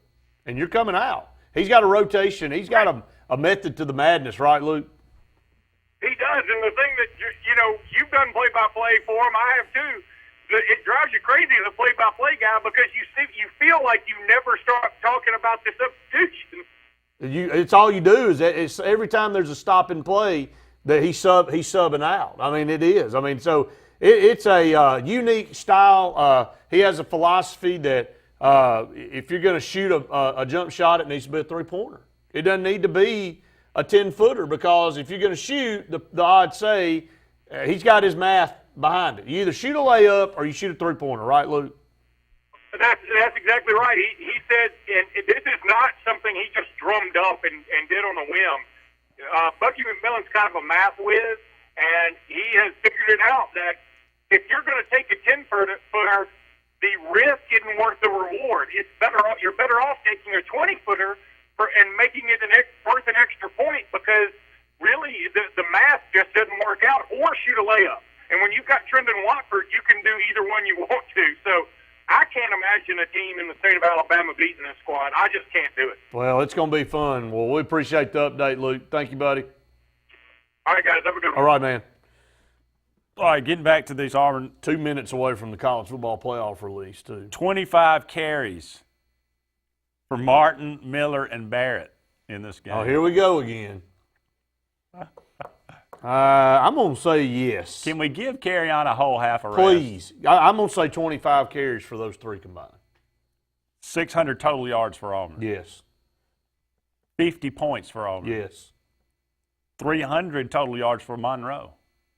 And you're coming out. He's got a rotation. He's got a method to the madness, right, Luke? He does, and the thing that, you've done play-by-play for him, I have too. It drives you crazy as a play-by-play guy because you feel like you never start talking about the substitution. It's all you do is it's every time there's a stop and play that he's subbing out. I mean, it is. I mean, so it's a unique style. He has a philosophy that if you're going to shoot a jump shot, it needs to be a three-pointer. It doesn't need to be a 10-footer because if you're going to shoot, the odds say he's got his math behind it. You either shoot a layup or you shoot a three-pointer, right, Luke? That's exactly right. He said, and this is not something he just drummed up and did on a whim. Bucky McMillan's kind of a math whiz, and he has figured it out that if you're going to take a 10-footer, the risk isn't worth the reward. You're better off taking a 20-footer and making it worth an extra point because really the math just doesn't work out, or shoot a layup. And when you've got Trendon Watford, you can do either one you want to. So I can't imagine a team in the state of Alabama beating this squad. I just can't do it. Well, it's going to be fun. Well, we appreciate the update, Luke. Thank you, buddy. All right, guys. Have a good one. All right, man. All right, getting back to these Auburn. 2 minutes away from the college football playoff release, too. 25 carries for Martin, Miller, and Barrett in this game. Oh, here we go again. I'm going to say yes. Can we give Carrion a whole half a rest? Please. I'm going to say 25 carries for those three combined. 600 total yards for Auburn. Yes. 50 points for Auburn. Yes. 300 total yards for Monroe.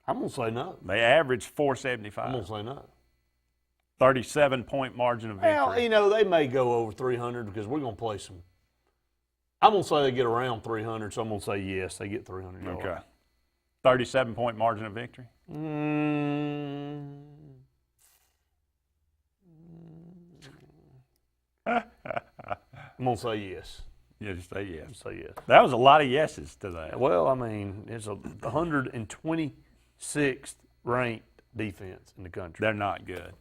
I'm going to say no. They averaged 475. I'm going to say no. 37-point margin of victory. Well, you know, they may go over 300 because we're going to play some. I'm going to say they get around 300, so I'm going to say yes, they get 300 yards. Okay. 37-point margin of victory? I'm going to say yes. Yeah, just say yes. Say yes. That was a lot of yeses to that. Well, I mean, it's a 126th ranked defense in the country. They're not good.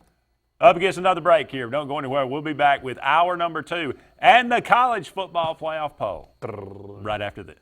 Up against another break here. Don't go anywhere. We'll be back with hour number 2 and the college football playoff poll right after this.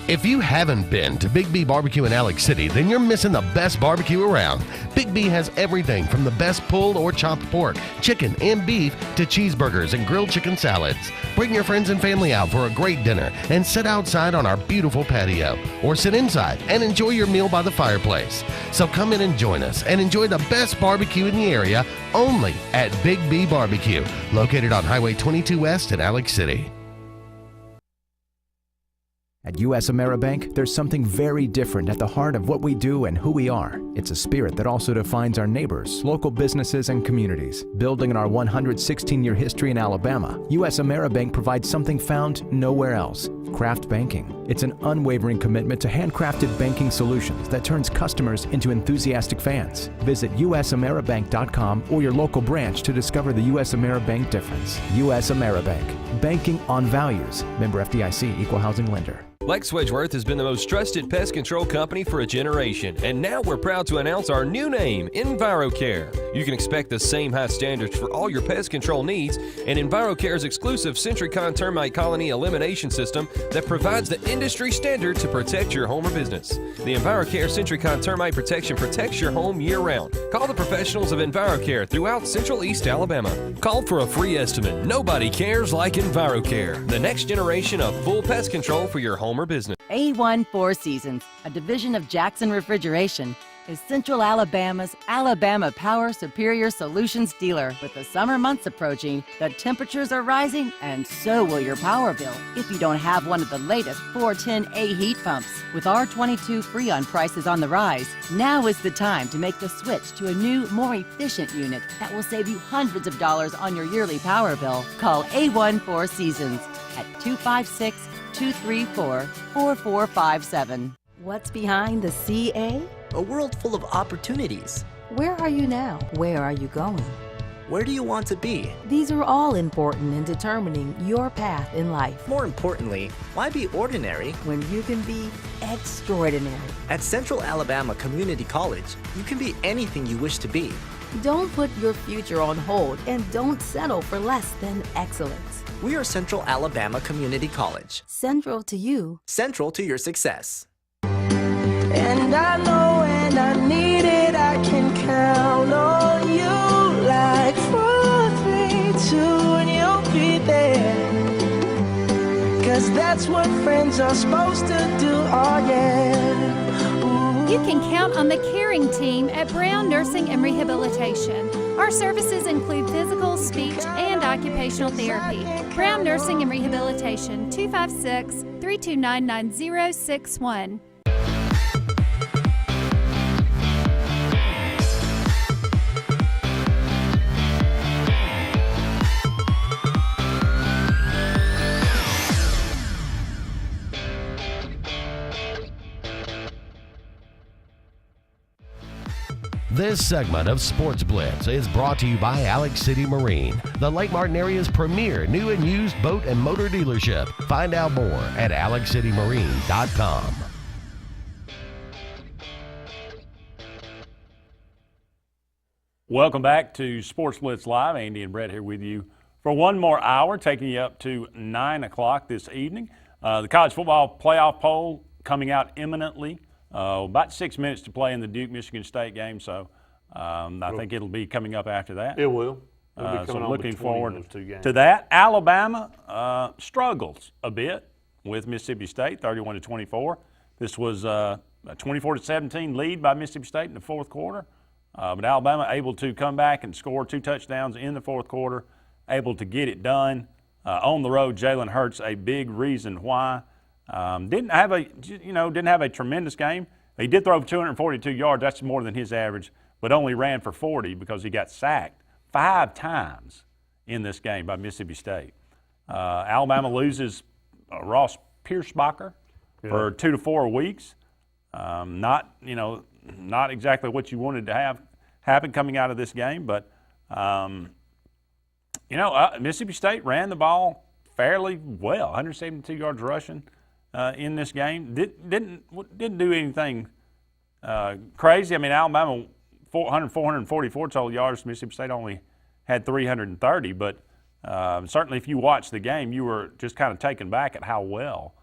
If you haven't been to Big B Barbecue in Alex City, then you're missing the best barbecue around. Big B has everything from the best pulled or chopped pork, chicken, and beef to cheeseburgers and grilled chicken salads. Bring your friends and family out for a great dinner and sit outside on our beautiful patio, or sit inside and enjoy your meal by the fireplace. So come in and join us and enjoy the best barbecue in the area only at Big B Barbecue, located on Highway 22 West in Alex City. At U.S. AmeriBank, there's something very different at the heart of what we do and who we are. It's a spirit that also defines our neighbors, local businesses, and communities. Building on our 116-year history in Alabama, U.S. AmeriBank provides something found nowhere else: craft banking. It's an unwavering commitment to handcrafted banking solutions that turns customers into enthusiastic fans. Visit usameribank.com or your local branch to discover the U.S. AmeriBank difference. U.S. AmeriBank. Banking on values. Member FDIC, Equal Housing Lender. Lex Wedgeworth has been the most trusted pest control company for a generation, and now we're proud to announce our new name, EnviroCare. You can expect the same high standards for all your pest control needs, and EnviroCare's exclusive Centricon termite colony elimination system that provides the industry standard to protect your home or business. The EnviroCare Centricon termite protection protects your home year-round. Call the professionals of EnviroCare throughout Central East Alabama. Call for a free estimate. Nobody cares like EnviroCare, the next generation of full pest control for your home or business. A1 Four Seasons, a division of Jackson Refrigeration, is Central Alabama's Alabama Power Superior Solutions dealer. With the summer months approaching, the temperatures are rising, and so will your power bill if you don't have one of the latest 410A heat pumps. With R22 Freon prices on the rise, now is the time to make the switch to a new, more efficient unit that will save you hundreds of dollars on your yearly power bill. Call A1 Four Seasons at 256-234-4457. What's behind the CA? A world full of opportunities. Where are you now? Where are you going? Where do you want to be? These are all important in determining your path in life. More importantly, why be ordinary when you can be extraordinary? At Central Alabama Community College, you can be anything you wish to be. Don't put your future on hold, and don't settle for less than excellence. We are Central Alabama Community College. Central to you. Central to your success. And I know when I need it, I can count on you. Like 4, 3, 2, and you'll be there. 'Cause that's what friends are supposed to do, oh yeah. Ooh. You can count on the caring team at Brown Nursing and Rehabilitation. Our services include physical, speech, and occupational therapy. Brown Nursing and Rehabilitation, 256-329-9061. This segment of Sportz Blitz is brought to you by Alex City Marine, the Lake Martin area's premier new and used boat and motor dealership. Find out more at alexcitymarine.com. Welcome back to Sportz Blitz Live. Andy and Brett here with you for one more hour, taking you up to 9 o'clock this evening. The college football playoff poll coming out imminently. About 6 minutes to play in the Duke-Michigan State game, so I think it'll be coming up after that. It will. So looking forward to that. Alabama struggles a bit with Mississippi State, 31-24. This was a 24-17 lead by Mississippi State in the fourth quarter. But Alabama able to come back and score 2 touchdowns in the fourth quarter, able to get it done. On the road, Jalen Hurts, a big reason why. Didn't have a tremendous game. He did throw for 242 yards. That's more than his average, but only ran for 40 because he got sacked 5 times in this game by Mississippi State. Alabama loses Ross Pierschbacher for 2 to 4 weeks. Not exactly what you wanted to have happen coming out of this game, but Mississippi State ran the ball fairly well, 172 yards rushing in this game. Didn't do anything crazy. I mean, Alabama 444 total yards. Mississippi State only had 330, but certainly if you watched the game, you were just kind of taken back at how well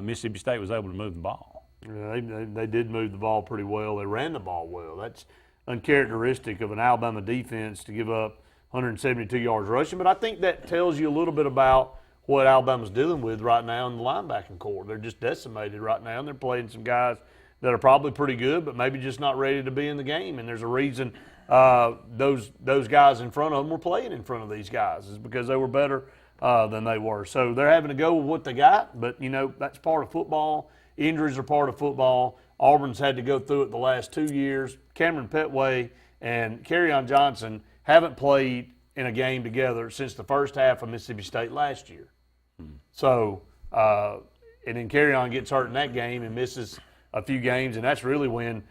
Mississippi State was able to move the ball. Yeah, they did move the ball pretty well. They ran the ball well. That's uncharacteristic of an Alabama defense to give up 172 yards rushing, but I think that tells you a little bit about what Alabama's dealing with right now in the linebacking core. They're just decimated right now, and they're playing some guys that are probably pretty good, but maybe just not ready to be in the game. And there's a reason those guys in front of them were playing in front of these guys, is because they were better than they were. So they're having to go with what they got, but, that's part of football. Injuries are part of football. Auburn's had to go through it the last 2 years. Cameron Petway and Kerryon Johnson haven't played in a game together since the first half of Mississippi State last year. So, and then Kerryon gets hurt in that game and misses a few games, and that's really when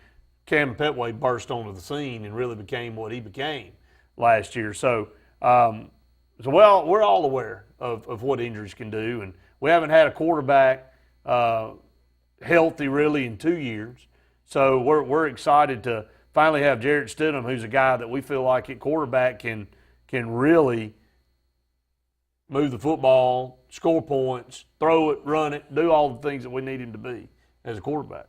Cameron Petway burst onto the scene and really became what he became last year. So, we're all aware of what injuries can do, and we haven't had a quarterback healthy really in 2 years. So we're excited to finally have Jarrett Stidham, who's a guy that we feel like at quarterback can really move the football, score points, throw it, run it, do all the things that we need him to be as a quarterback.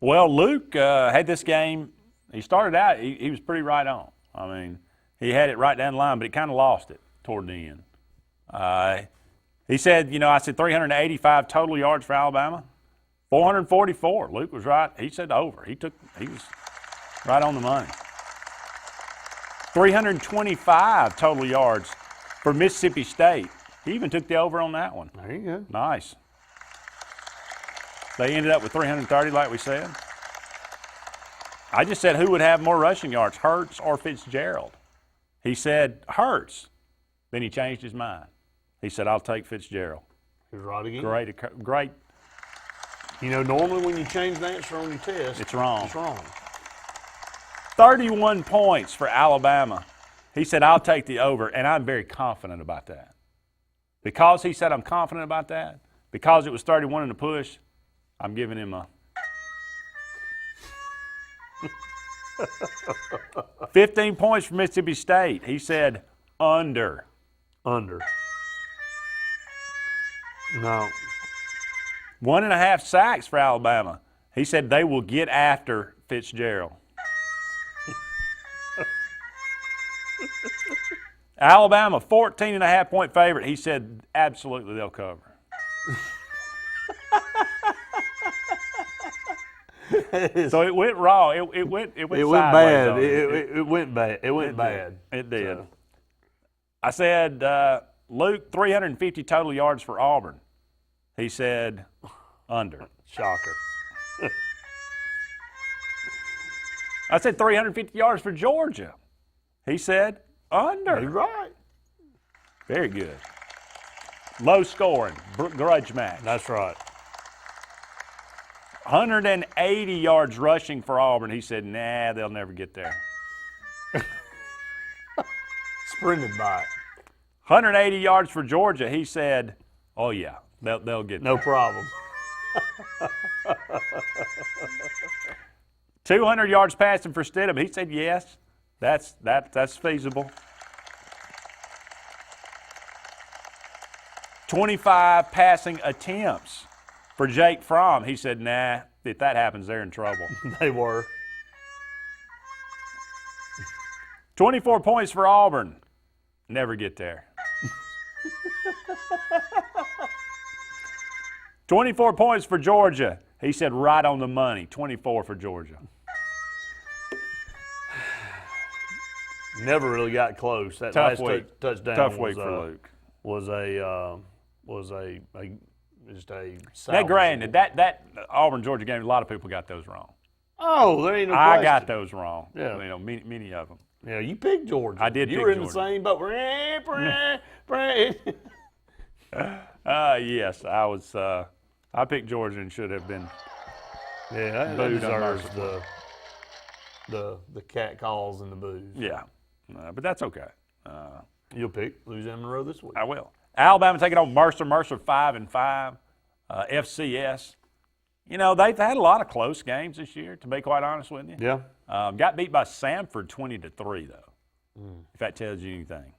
Well, Luke had this game. He started out, he was pretty right on. I mean, he had it right down the line, but he kind of lost it toward the end. He said, I said 385 total yards for Alabama, 444. Luke was right. He said over. He was right on the money. 325 total yards for Mississippi State. He even took the over on that one. There you go. Nice. They ended up with 330, like we said. I just said who would have more rushing yards, Hurts or Fitzgerald. He said Hurts. Then he changed his mind. He said, I'll take Fitzgerald. He's right again. Great. Normally when you change the answer on your test, it's wrong. It's wrong. 31 points for Alabama. He said, I'll take the over, and I'm very confident about that. Because he said I'm confident about that, because it was 31 in the push, I'm giving him a 15 points for Mississippi State. He said under. Under. No. 1.5 sacks for Alabama. He said they will get after Fitzgerald. Alabama, 14.5-point favorite. He said absolutely they'll cover. So it went wrong. It went bad. It went bad. It went bad. It did. So. I said, Luke, 350 total yards for Auburn. He said under. Shocker. I said 350 yards for Georgia. He said under. He's right. Very good. Low scoring, grudge match. That's right. 180 yards rushing for Auburn. He said, nah, they'll never get there. Sprinted by it. 180 yards for Georgia. He said, oh, yeah, they'll get there. No problem. 200 yards passing for Stidham. He said, yes, that's feasible. 25 passing attempts for Jake Fromm. He said, nah, if that happens, they're in trouble. They were. 24 points for Auburn. Never get there. 24 points for Georgia. He said right on the money, 24 for Georgia. Never really got close. That Tough last week. touchdown Tough week for Luke. Was just a. Now, granted, that Auburn Georgia game, a lot of people got those wrong. Oh, there ain't no I question. got those wrong. Yeah. You know, many of them. Yeah, you picked Georgia. I did. You pick were in Georgia. the same boat. Yes, I was. I picked Georgia and should have been. Yeah, that booed deserves unmercifully. the cat calls and the boos. Yeah, but that's okay. You'll pick Louisiana Monroe this week. I will. Alabama taking on Mercer. Mercer 5-5. FCS. You know, they've had a lot of close games this year, to be quite honest with you. Yeah. Got beat by Samford 20-3, though, if that tells you anything.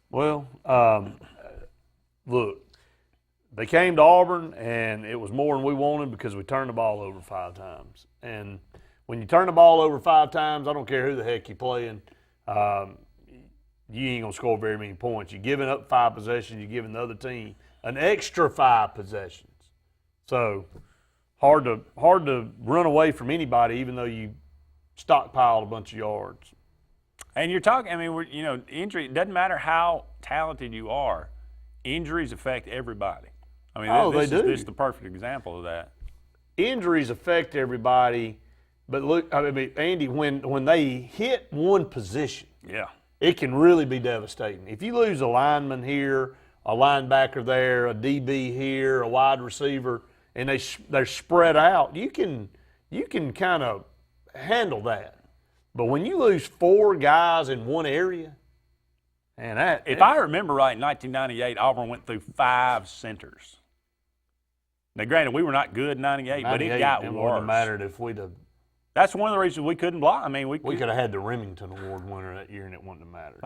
Well, look, they came to Auburn, and it was more than we wanted because we turned the ball over 5 times. And when you turn the ball over 5 times, I don't care who the heck you're playing, you ain't going to score very many points. You're giving up 5 possessions. You're giving the other team an extra 5 possessions. So hard to run away from anybody, even though you stockpiled a bunch of yards. And you're talking, I mean, injury, it doesn't matter how talented you are, injuries affect everybody. I mean, this is the perfect example of that. Injuries affect everybody, but look, I mean, Andy, when they hit one position, yeah, it can really be devastating. If you lose a lineman here, a linebacker there, a DB here, a wide receiver, and they're spread out, you can kind of handle that. But when you lose 4 guys in one area, and if I remember right, in 1998, Auburn went through 5 centers. Now, granted, we were not good in 98, but it got worse. It wouldn't have mattered if we'd have. That's one of the reasons we couldn't block. I mean, we could have had the Remington Award winner that year, and it wouldn't have mattered.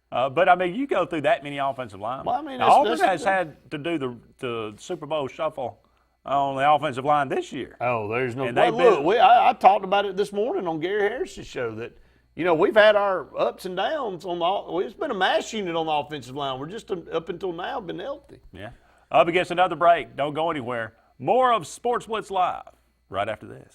But I mean, you go through that many offensive linemen. Well, I mean, Auburn has had to do the Super Bowl shuffle on the offensive line this year. Oh, there's no. And look, I talked about it this morning on Gary Harris's show that we've had our ups and downs on the. It's been a mass unit on the offensive line. We're just up until now been healthy. Yeah. Up against another break. Don't go anywhere. More of Sportz Blitz Live right after this.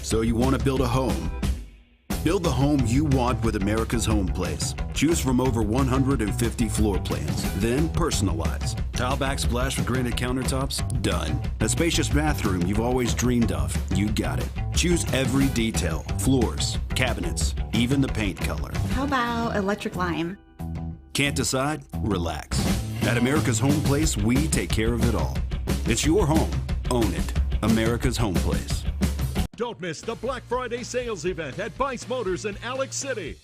So you want to build a home? Build the home you want with America's Home Place. Choose from over 150 floor plans, then personalize. Tile backsplash with granite countertops? Done. A spacious bathroom you've always dreamed of? You got it. Choose every detail, floors, cabinets, even the paint color. How about electric lime? Can't decide? Relax. At America's Home Place, we take care of it all. It's your home. Own it. America's Home Place. Don't miss the Black Friday sales event at Bice Motors in Alex City.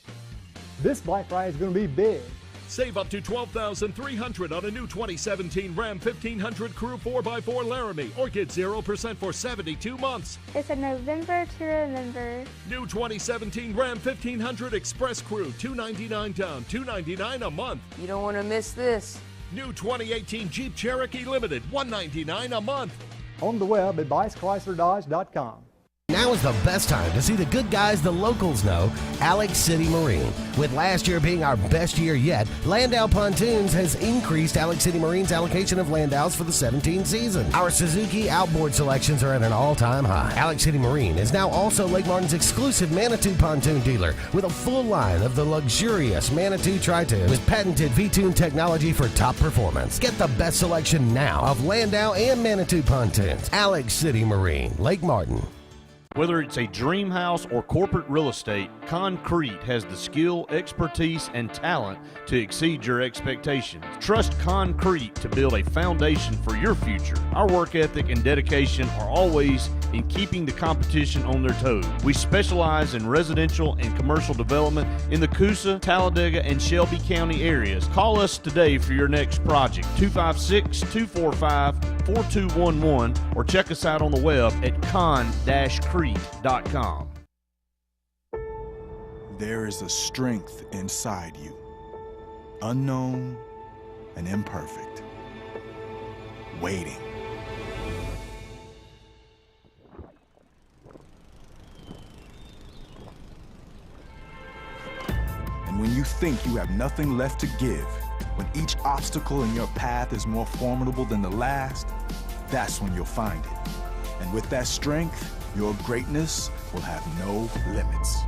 This Black Friday is going to be big. Save up to $12,300 on a new 2017 Ram 1500 Crew 4x4 Laramie or get 0% for 72 months. It's a November to remember. New 2017 Ram 1500 Express Crew, $299 down, $299 a month. You don't want to miss this. New 2018 Jeep Cherokee Limited, $199 a month. On the web at BiceChryslerDodge.com. Now is the best time to see the good guys the locals know, Alex City Marine. With last year being our best year yet, Landau Pontoons has increased Alex City Marine's allocation of Landaus for the 17 season. Our Suzuki outboard selections are at an all-time high. Alex City Marine is now also Lake Martin's exclusive Manitou pontoon dealer with a full line of the luxurious Manitou Tri-Tune with patented V-Tune technology for top performance. Get the best selection now of Landau and Manitou pontoons. Alex City Marine, Lake Martin. Whether it's a dream house or corporate real estate, Concrete has the skill, expertise, and talent to exceed your expectations. Trust Concrete to build a foundation for your future. Our work ethic and dedication are always in keeping the competition on their toes. We specialize in residential and commercial development in the Coosa, Talladega, and Shelby County areas. Call us today for your next project, 256-245-4211, or check us out on the web at con-crete.com. There is a strength inside you, unknown and imperfect. waiting. And when you think you have nothing left to give, when each obstacle in your path is more formidable than the last, that's when you'll find it. And with that strength, your greatness will have no limits.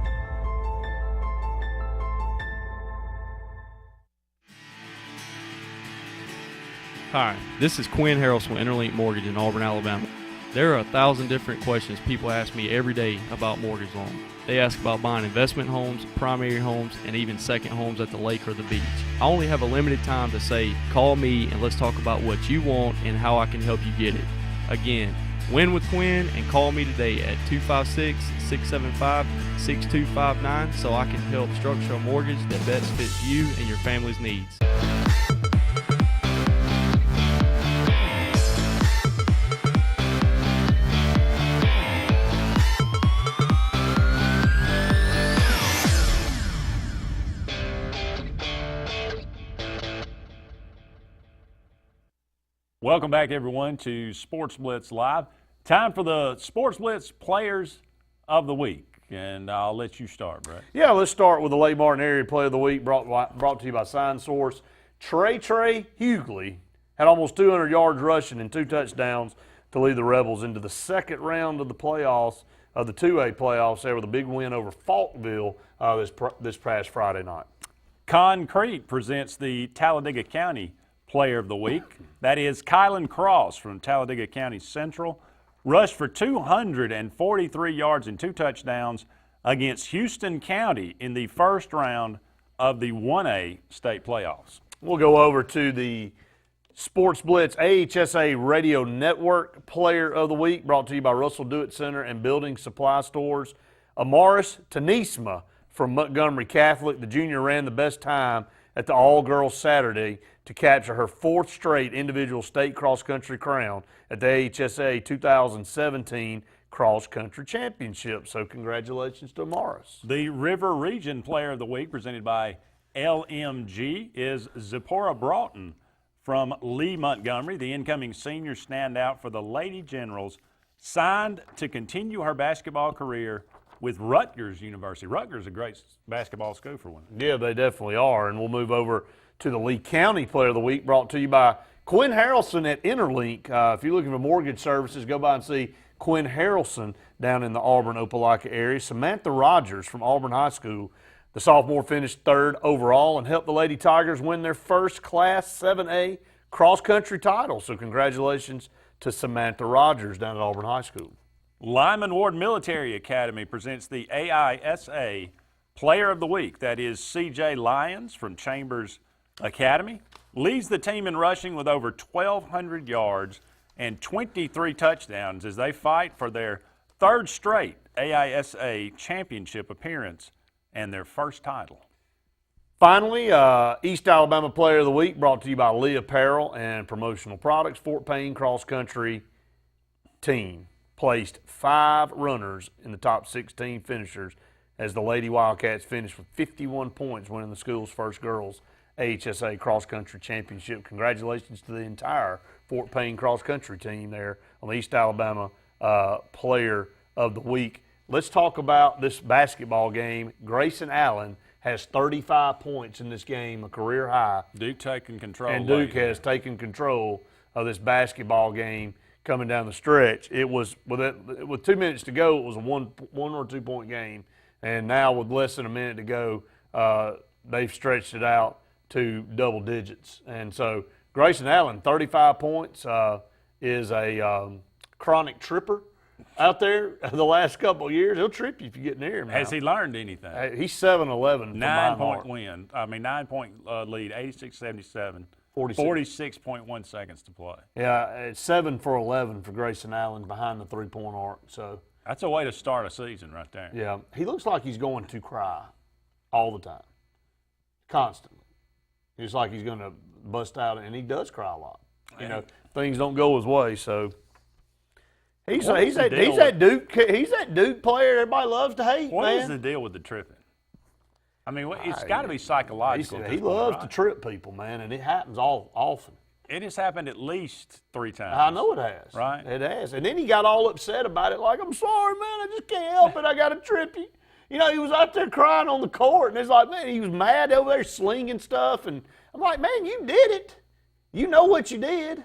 Hi, this is Quinn Harrelson with Interlink Mortgage in Auburn, Alabama. There are 1,000 different questions people ask me every day about mortgage loans. They ask about buying investment homes, primary homes, and even second homes at the lake or the beach. I only have a limited time to say, call me and let's talk about what you want and how I can help you get it. Again, win with Quinn and call me today at 256-675-6259 so I can help structure a mortgage that best fits you and your family's needs. Welcome back, everyone, to Sportz Blitz Live. Time for the Sportz Blitz Players of the Week, and I'll let you start, Brett. Yeah, let's start with the Lake Martin Area Player of the Week, brought to you by Sign Source. Trey Hughley had almost 200 yards rushing and 2 touchdowns to lead the Rebels into the second round of the playoffs, of the 2A playoffs there with a big win over Falkville this past Friday night. Concrete presents the Talladega County Player of the Week. That is Kylan Cross from Talladega County Central. Rushed for 243 yards and 2 touchdowns against Houston County in the first round of the 1A state playoffs. We'll go over to the Sports Blitz AHSA Radio Network Player of the Week, brought to you by Russell Do-It Center and Building Supply Stores. Amaris Tanisma from Montgomery Catholic. The junior ran the best time at the All-Girls Saturday to capture her 4th straight individual state cross-country crown at the AHSA 2017 Cross-Country Championship. So congratulations to Amaris. The River Region Player of the Week, presented by LMG, is Zipporah Broughton from Lee Montgomery, the incoming senior standout for the Lady Generals, signed to continue her basketball career with Rutgers University. Rutgers is a great basketball school for women. Yeah, they definitely are. And we'll move over to the Lee County Player of the Week, brought to you by Quinn Harrelson at Interlink. If you're looking for mortgage services, go by and see Quinn Harrelson down in the Auburn-Opelika area. Samantha Rogers from Auburn High School, the sophomore, finished 3rd overall and helped the Lady Tigers win their first Class 7A cross-country title. So congratulations to Samantha Rogers down at Auburn High School. Lyman Ward Military Academy presents the AISA Player of the Week. That is C.J. Lyons from Chambers Academy. Leads the team in rushing with over 1,200 yards and 23 touchdowns as they fight for their 3rd straight AISA championship appearance and their first title. Finally, East Alabama Player of the Week, brought to you by Lee Apparel and Promotional Products. Fort Payne Cross Country team placed 5 runners in the top 16 finishers as the Lady Wildcats finished with 51 points, winning the school's first girls AHSA Cross Country Championship. Congratulations to the entire Fort Payne Cross Country team there on the East Alabama Player of the Week. Let's talk about this basketball game. Grayson Allen has 35 points in this game, a career high. Duke taking control. And Duke has taken control of this basketball game coming down the stretch. It was, with 2 minutes to go, it was a one or 2 point game. And now with less than a minute to go, they've stretched it out to double digits. And so Grayson Allen, 35 points, is a chronic tripper out there the last couple of years. He'll trip you if you get near him. Has he learned anything? He's 7-11. 9-point win. 9-point lead, 86-77. 46.1 seconds to play. Yeah, it's 7 for 11 for Grayson Allen behind the 3-point arc. So that's a way to start a season right there. Yeah, he looks like he's going to cry all the time, constantly. It's like he's going to bust out, and he does cry a lot. You know, things don't go his way. So he's that Duke player everybody loves to hate. What man. is the deal with the tripping? I mean, it's got to be psychological. He loves to trip people, man, and it happens often. It has happened at least 3 times. I know it has. Right? It has. And then he got all upset about it, like, I'm sorry, man, I just can't help it. I got to trip you. You know, he was out there crying on the court, and it's like, man, he was mad over there slinging stuff. And I'm like, man, you did it. You know what you did.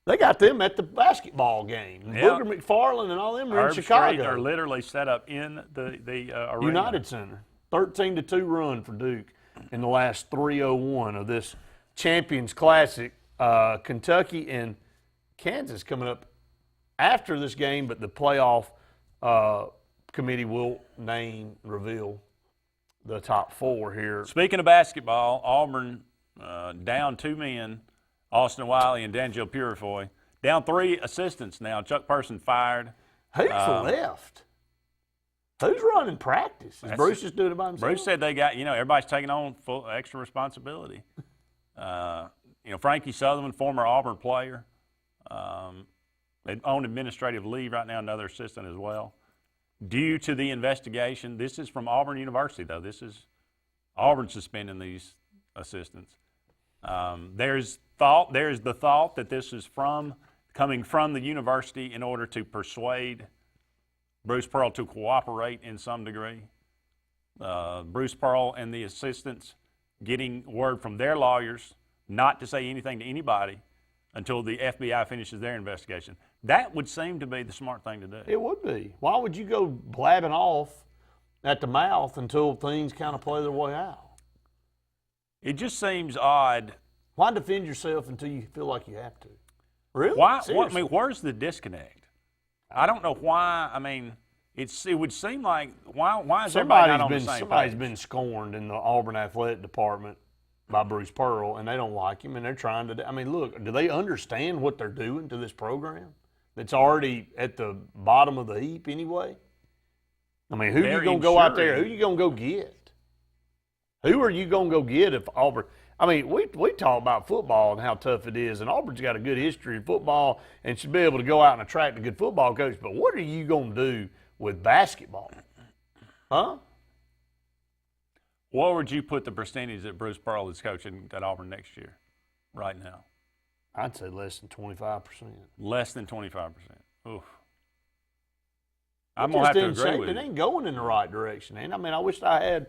They got them at the basketball game. Yep. Booger McFarland and all them are in Herb Chicago. Street are literally set up in the arena. United Center. 13-2 run for Duke in the last 3:01 of this Champions Classic. Kentucky and Kansas coming up after this game, but the playoff committee will reveal the top 4 here. Speaking of basketball, Auburn down 2 men, Austin Wiley and D'Angelo Purifoy. Down 3 assistants now. Chuck Person fired. Who's left? Who's running practice? Is Bruce just doing it by himself? Bruce said they got, everybody's taking on full extra responsibility. Frankie Sutherland, former Auburn player, on administrative leave right now, another assistant as well. Due to the investigation, this is from Auburn University, though. This is Auburn suspending these assistants. There's the thought that this is coming from the university in order to persuade Bruce Pearl to cooperate in some degree. Bruce Pearl and the assistants getting word from their lawyers not to say anything to anybody until the FBI finishes their investigation. That would seem to be the smart thing to do. It would be. Why would you go blabbing off at the mouth until things kind of play their way out? It just seems odd. Why defend yourself until you feel like you have to? Really? Where's the disconnect? I don't know why. I mean, it would seem like why is everybody not on the same page? Somebody's been scorned in the Auburn athletic department by Bruce Pearl, and they don't like him, and they're trying to. I mean, look, do they understand what they're doing to this program? That's already at the bottom of the heap anyway. I mean, who are you going to go out there? Who are you going to go get? Who are you going to go get if Auburn? I mean, we talk about football and how tough it is, and Auburn's got a good history in football and should be able to go out and attract a good football coach. But what are you going to do with basketball? Huh? What would you put the percentage that Bruce Pearl is coaching at Auburn next year, right now? I'd say less than 25%. Less than 25%. Oof. I'm going to have to agree with you. It ain't going in the right direction, man. I mean, I wish I had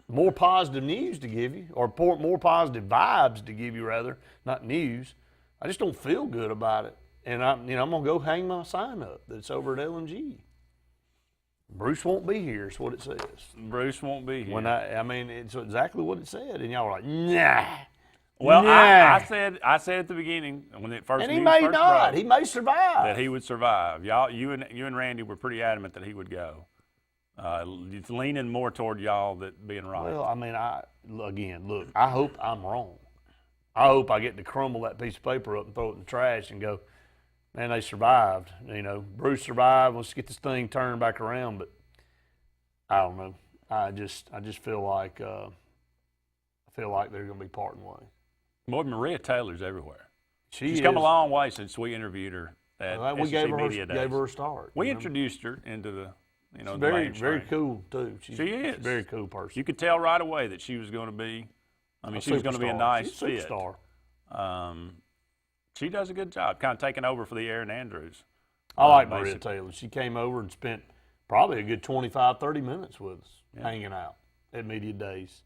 more positive news to give you, or more positive vibes to give you, rather, not news. I just don't feel good about it. And I'm going to go hang my sign up that's over at LNG. Bruce won't be here, is what it says. Bruce won't be here. I mean, it's exactly what it said. And y'all were like, nah. Well, nah. I said at the beginning when it first. And he may not. He may survive. That he would survive. You and Randy were pretty adamant that he would go. It's leaning more toward y'all that being right. Well, I mean, look, I hope I'm wrong. I hope I get to crumble that piece of paper up and throw it in the trash and go, man, they survived. Bruce survived. Let's get this thing turned back around. But I don't know. I just feel like they're going to be parting ways. Boy, Maria Taylor's everywhere. She's come a long way since we interviewed her at we SEC gave Media Days. her a start. We introduced her into the she's the very mainstream. cool too. She is a very cool person. You could tell right away that she was going to be. I mean, she was going to be a nice fit. Superstar. She does a good job, kind of taking over for the Aaron Andrews. I like Maria Taylor. She came over and spent probably a good 25, 30 minutes with us, hanging out at Media Days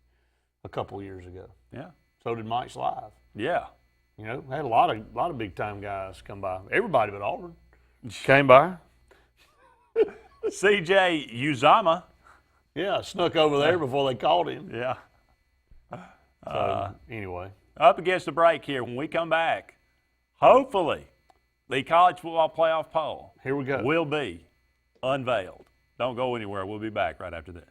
a couple of years ago. Yeah. So did Mike's Live. Yeah. Had a lot of big time guys come by. Everybody but Auburn came by. CJ Uzama. Yeah, snuck over there before they called him. Yeah. So, anyway. Up against the break here. When we come back, hopefully the college football playoff poll here we go will be unveiled. Don't go anywhere. We'll be back right after this.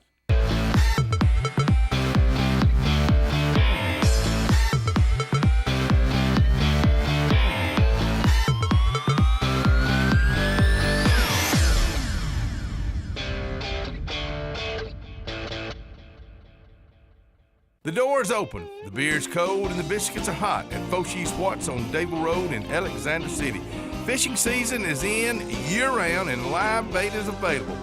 The door is open, the beer's cold, and the biscuits are hot at Foshi's Watts on Dable Road in Alexander City. Fishing season is in year-round and live bait is available.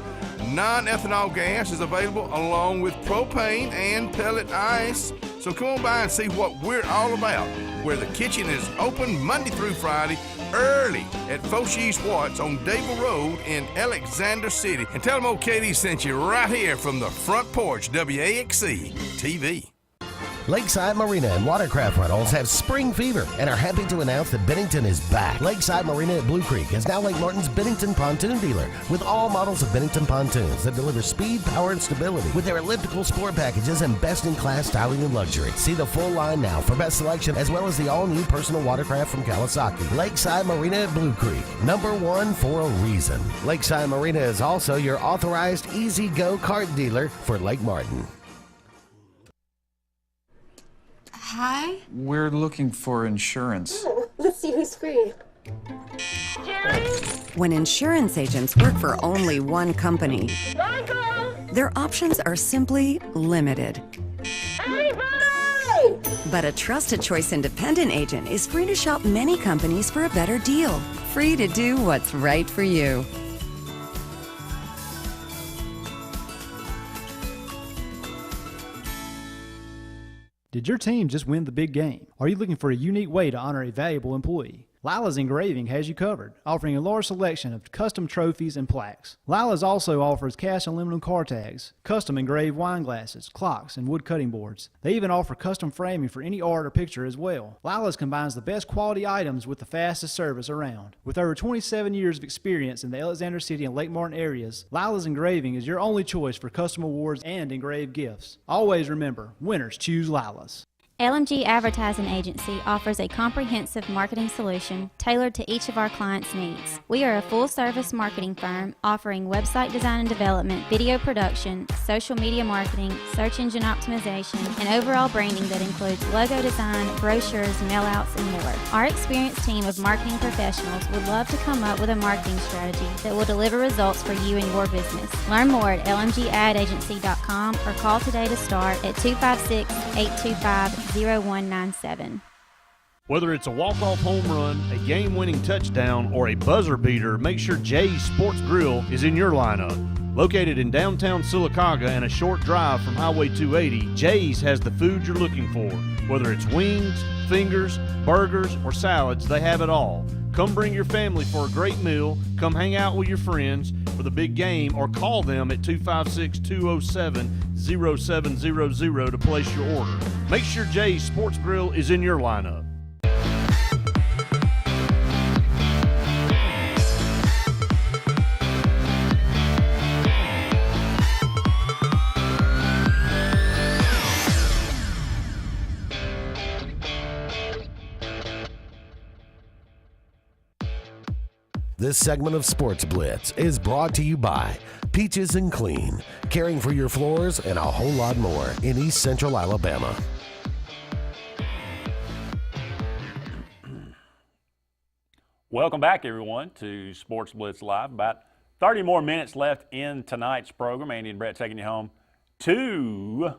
Non-ethanol gas is available along with propane and pellet ice. So come on by and see what we're all about. where the kitchen is open Monday through Friday early at Foshee Watts on Dable Road in Alexander City. And tell them old Katie sent you right here from the front porch, WAXC TV. Lakeside Marina and Watercraft Rentals have spring fever and are happy to announce that Bennington is back. Lakeside Marina at Blue Creek is now Lake Martin's Bennington pontoon dealer with all models of Bennington pontoons that deliver speed, power, and stability with their elliptical sport packages and best-in-class styling and luxury. See the full line now for best selection as well as the all-new personal watercraft from Kawasaki. Lakeside Marina at Blue Creek, #1 for a reason. Lakeside Marina is also your authorized Easy Go kart dealer for Lake Martin. Hi. We're looking for insurance. Let's see who's free. When insurance agents work for only one company, their options are simply limited. But a Trusted Choice independent agent is free to shop many companies for a better deal. Free to do what's right for you. Did your team just win the big game? Are you looking for a unique way to honor a valuable employee? Lila's Engraving has you covered, offering a large selection of custom trophies and plaques. Lila's also offers cast aluminum car tags, custom engraved wine glasses, clocks, and wood cutting boards. They even offer custom framing for any art or picture as well. Lila's combines the best quality items with the fastest service around. With over 27 years of experience in the Alexander City and Lake Martin areas, Lila's Engraving is your only choice for custom awards and engraved gifts. Always remember, winners choose Lila's. LMG Advertising Agency offers a comprehensive marketing solution tailored to each of our clients' needs. We are a full-service marketing firm offering website design and development, video production, social media marketing, search engine optimization, and overall branding that includes logo design, brochures, mailouts, and more. Our experienced team of marketing professionals would love to come up with a marketing strategy that will deliver results for you and your business. Learn more at lmgadagency.com or call today to start at 256-825-0197. Whether it's a walk-off home run, a game-winning touchdown, or a buzzer beater, make sure Jay's Sports Grill is in your lineup. Located in downtown Sylacauga and a short drive from Highway 280, Jay's has the food you're looking for. Whether it's wings, fingers, burgers, or salads, they have it all. Come bring your family for a great meal, come hang out with your friends for the big game, or call them at 256-207-0700 to place your order. Make sure Jay's Sports Grill is in your lineup. This segment of Sports Blitz is brought to you by Peaches and Clean, caring for your floors and a whole lot more in East Central Alabama. Welcome back, everyone, to Sports Blitz Live. About 30 more minutes left in tonight's program. Andy and Brett taking you home to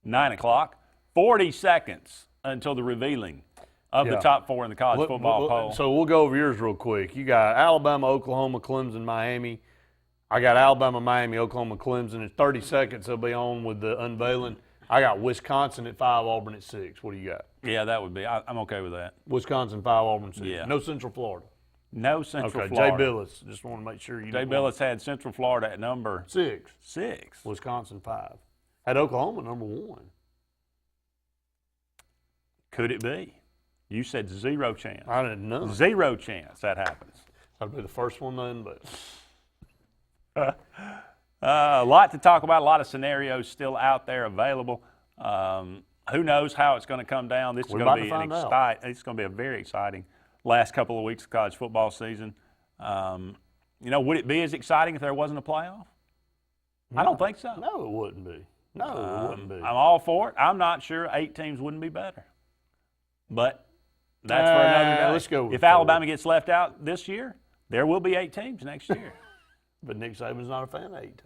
9 o'clock. 40 seconds until the revealing of the top four in the college football poll. So we'll go over yours real quick. You got Alabama, Oklahoma, Clemson, Miami. I got Alabama, Miami, Oklahoma, Clemson. In 30 seconds, they'll be on with the unveiling. I got Wisconsin at 5, Auburn at 6. What do you got? Yeah, that would be. I'm okay with that. Wisconsin 5, Auburn 6. Yeah. No Central Florida. No Central Florida. Florida. Jay Billis. Just want to make sure you. Jay Billis had Central Florida at number 6. 6. Wisconsin 5. Had Oklahoma number 1. Could it be? You said 0 chance. I didn't know. 0 chance that happens. That'll be the first one then, but. A lot to talk about, a lot of scenarios still out there available. Who knows how it's going to come down. This is going to be it's going to be a very exciting last couple of weeks of college football season. Would it be as exciting if there wasn't a playoff? No. I don't think so. No, it wouldn't be. No, it wouldn't be. I'm all for it. I'm not sure 8 teams wouldn't be better. But that's for another day. Let's go. If Alabama gets left out this year, there will be 8 teams next year. But Nick Saban's not a fan of 8 teams.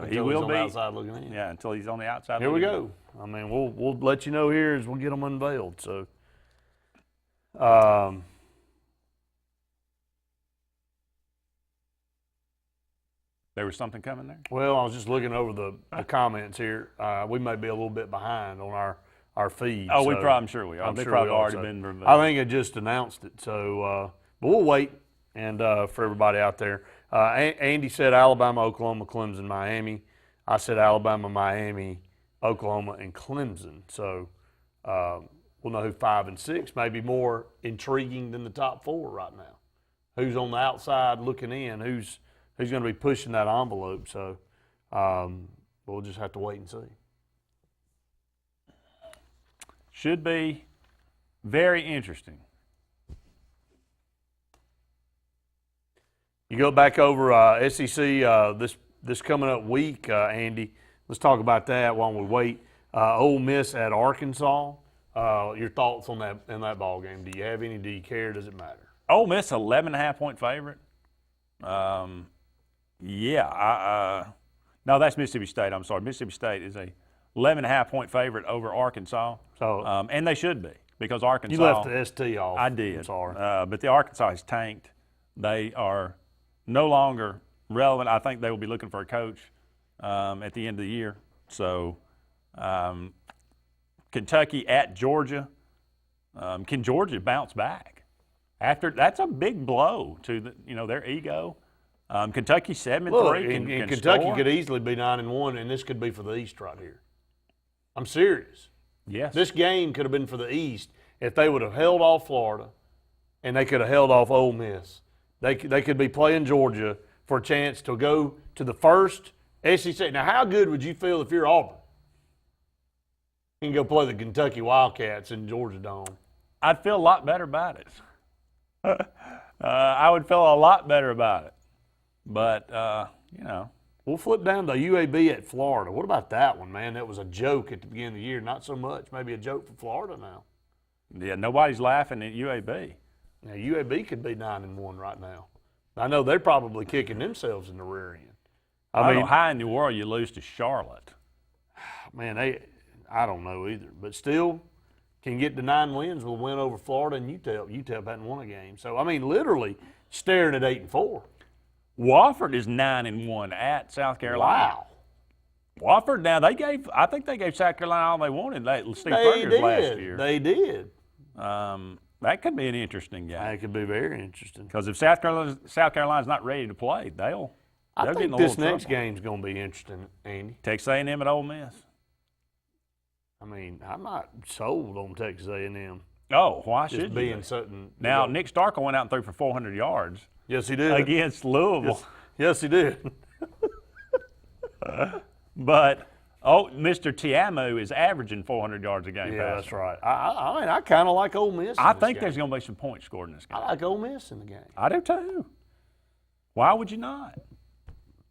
He will on be. The outside looking in. Yeah, until he's on the outside. Here we go. I mean, we'll let you know here as we'll get them unveiled. So, there was something coming there? Well, I was just looking over the comments here. We may be a little bit behind on our feed. Oh, so I'm sure we are. They've probably already been removed. I think it just announced it. So, but we'll wait. And for everybody out there, Andy said Alabama, Oklahoma, Clemson, Miami. I said Alabama, Miami, Oklahoma, and Clemson. So we'll know who 5 and 6 may be more intriguing than the top 4 right now. Who's on the outside looking in? Who's going to be pushing that envelope? So we'll just have to wait and see. Should be very interesting. You go back over SEC this coming up week, Andy. Let's talk about that while we wait. Ole Miss at Arkansas. Your thoughts on that in that ball game? Do you have any? Do you care? Does it matter? Ole Miss 11.5-point favorite. No, that's Mississippi State. I'm sorry, Mississippi State is a 11.5-point favorite over Arkansas. So and they should be because Arkansas. You left the ST off. I did. I'm sorry, but the Arkansas is tanked. They are no longer relevant. I think they will be looking for a coach at the end of the year. So, Kentucky at Georgia. Can Georgia bounce back? That's a big blow to their ego. Kentucky 7-3. And Kentucky could easily be 9-1, and this could be for the East right here. I'm serious. Yes. This game could have been for the East if they would have held off Florida, and they could have held off Ole Miss. They could be playing Georgia for a chance to go to the first SEC. Now, how good would you feel if you're Auburn? You can go play the Kentucky Wildcats in Georgia Dome. I'd feel a lot better about it. I would feel a lot better about it. But, We'll flip down to UAB at Florida. What about that one, man? That was a joke at the beginning of the year. Not so much. Maybe a joke for Florida now. Yeah, nobody's laughing at UAB. Now, UAB could be 9-1 right now. I know they're probably kicking themselves in the rear end. I mean, how in the world you lose to Charlotte? Man, I don't know either. But still, can get to 9 wins with a win over Florida and UTEP. UTEP hadn't won a game. So, I mean, literally staring at 8-4. Wofford is 9-1 at South Carolina. Wow. Wofford, now I think they gave South Carolina all they wanted. Steve Fergus last year. They did. That could be an interesting game. That could be very interesting. Because if South Carolina's not ready to play, they'll I get in think a this little next trouble. game's going to be interesting, Andy. Texas A&M at Ole Miss. I mean, I'm not sold on Texas A&M. Oh, why should you being be? certain? Now, Nick Starkel went out and threw for 400 yards. Yes, he did. Against Louisville. Yes, he did. But Mr. Tiamu is averaging 400 yards a game. Yeah, that's right. I mean, I kind of like Ole Miss. I think there's going to be some points scored in this game. I like Ole Miss in the game. I do too. Why would you not?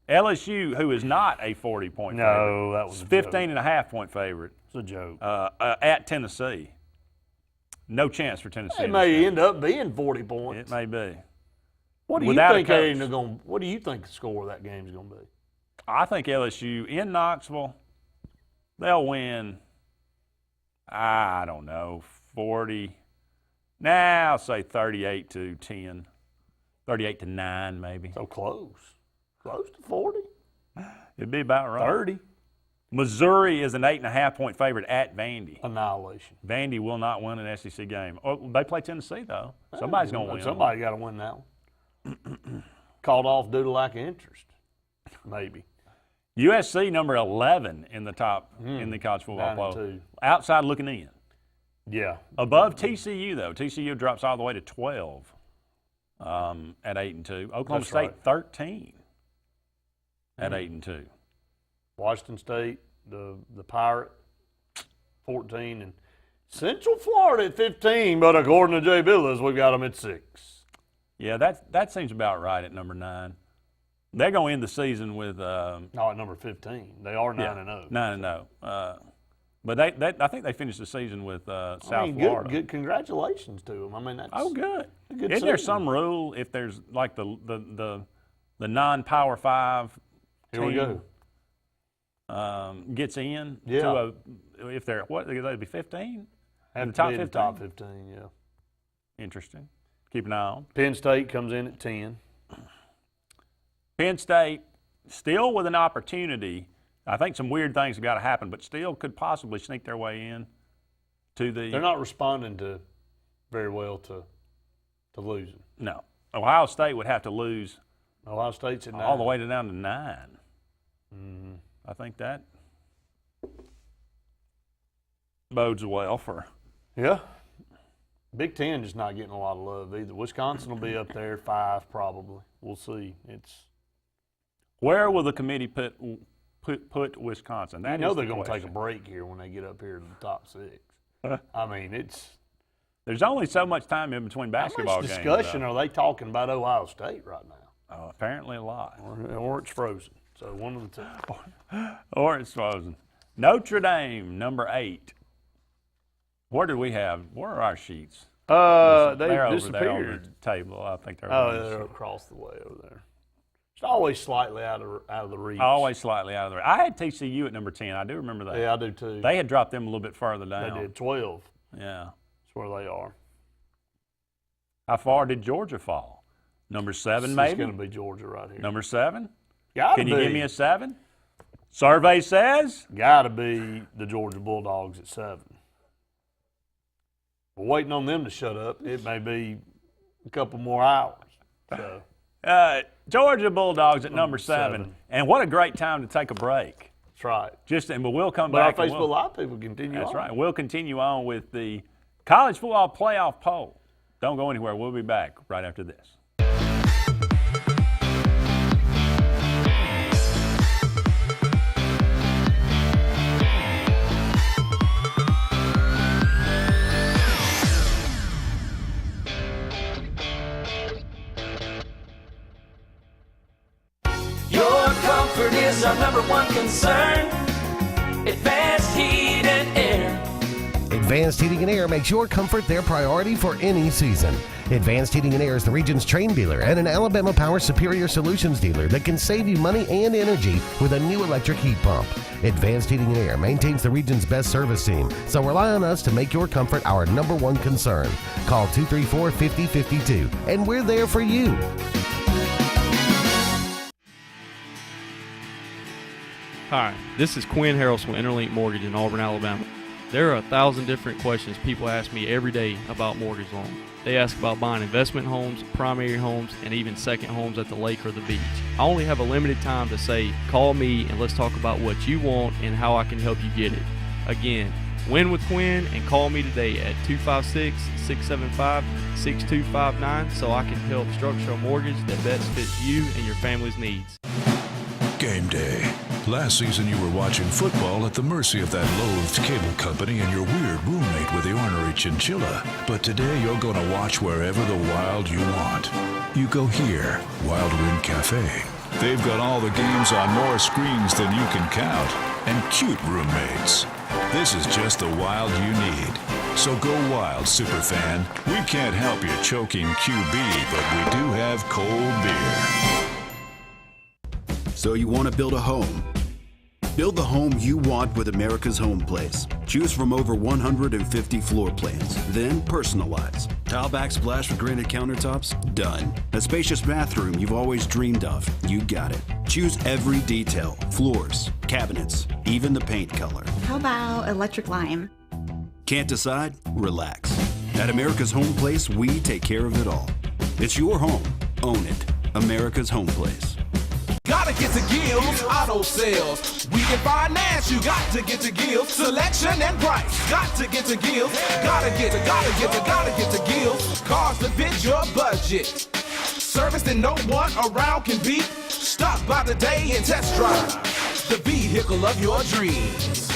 LSU, who is not a 40-point favorite. No, that was 15.5-point favorite. It's a joke. At Tennessee. No chance for Tennessee. It may end up being 40 points. It may be. What do you think What do you think the score of that game is going to be? I think LSU in Knoxville, they'll win, I don't know, 40. Now I'll say 38-10. 38-9 maybe. So close. Close to 40? It'd be about right. 30. Missouri is an 8.5-point favorite at Vandy. Annihilation. Vandy will not win an SEC game. Oh, they play Tennessee, though. Somebody's going to win. Somebody got to win that one. Called off due to lack of interest. Maybe. USC number 11 in the top in the college football poll. Outside looking in. Yeah. Above TCU, though. TCU drops all the way to 12 at 8-2. Oklahoma State 13 at 8-2. Washington State, the Pirate, 14, and Central Florida at 15. But according to Jay Billis, we've got them at 6. Yeah, that seems about right at number 9. They're going to end the season with at number 15. They are 9-0. 9-0. But I think they finished the season with South Florida. Good congratulations to them. I mean, that's good. Good Isn't there some rule if there's like the non-Power 5 Here we go. Gets in Yeah. if they're they'd be 15? Have the top to be in 15? the top 15, yeah. Interesting. Keep an eye on. Penn State comes in at 10. Penn State still with an opportunity. I think some weird things have got to happen, but still could possibly sneak their way in. to the. They're not responding to very well to losing. No, Ohio State would have to lose. Ohio State's at 9. All the way down to 9. Mm-hmm. I think that bodes well for. Yeah. Big Ten just not getting a lot of love either. Wisconsin will be up there at 5 probably. We'll see. Where will the committee put Wisconsin? They're going to take a break here when they get up here to the top 6. I mean, there's only so much time in between basketball games. How much discussion are they talking about Ohio State right now? Oh, apparently a lot. Or it's frozen. So one of the two. Or it's frozen. Notre Dame, number 8. Where did we have? Where are our sheets? They they're disappeared. over there on the table. I think they're. They're across the way over there. It's always slightly out of the reach. Always slightly out of the reach. I had TCU at number 10. I do remember that. Yeah, I do too. They had dropped them a little bit further down. They did 12. Yeah, that's where they are. How far did Georgia fall? Number 7, maybe. It's going to be Georgia right here. Number 7. Can you give me a 7? Survey says got to be the Georgia Bulldogs at 7. We're waiting on them to shut up. It may be a couple more hours. So. Georgia Bulldogs at number 7. And what a great time to take a break. That's right. But we'll come back. But a lot of people continue That's on. right. We'll continue on with the college football playoff poll. Don't go anywhere. We'll be back right after this. Comfort is our number one concern. Advanced Heat and Air. Advanced Heating and Air makes your comfort their priority for any season. Advanced Heating and Air is the region's Trane dealer and an Alabama Power Superior Solutions dealer that can save you money and energy with a new electric heat pump. Advanced Heating and Air maintains the region's best service team, so rely on us to make your comfort our number one concern. Call 234-5052, and we're there for you. Hi, this is Quinn Harrelson with Interlink Mortgage in Auburn, Alabama. There are 1,000 different questions people ask me every day about mortgage loans. They ask about buying investment homes, primary homes, and even second homes at the lake or the beach. I only have a limited time to say, call me and let's talk about what you want and how I can help you get it. Again, win with Quinn and call me today at 256-675-6259 so I can help structure a mortgage that best fits you and your family's needs. Game day. Last season you were watching football at the mercy of that loathed cable company and your weird roommate with the ornery chinchilla. But today you're going to watch wherever the Wild you want. You go here, Wild Wind Cafe. They've got all the games on more screens than you can count. And cute roommates. This is just the Wild you need. So go wild, superfan. We can't help you choking QB, but we do have cold beer. So you want to build a home? Build the home you want with America's Home Place. Choose from over 150 floor plans, then personalize. Tile backsplash with granite countertops? Done. A spacious bathroom you've always dreamed of? You got it. Choose every detail, floors, cabinets, even the paint color. How about electric lime? Can't decide? Relax. At America's Home Place, we take care of it all. It's your home. Own it. America's Home Place. Gotta get to Gills Auto Sales. We can finance, you got to get to Gills. Selection and price, got to get to Gills. Gotta get to Gills. Cars that fit your budget. Service that no one around can beat. Stop by today and test drive the vehicle of your dreams.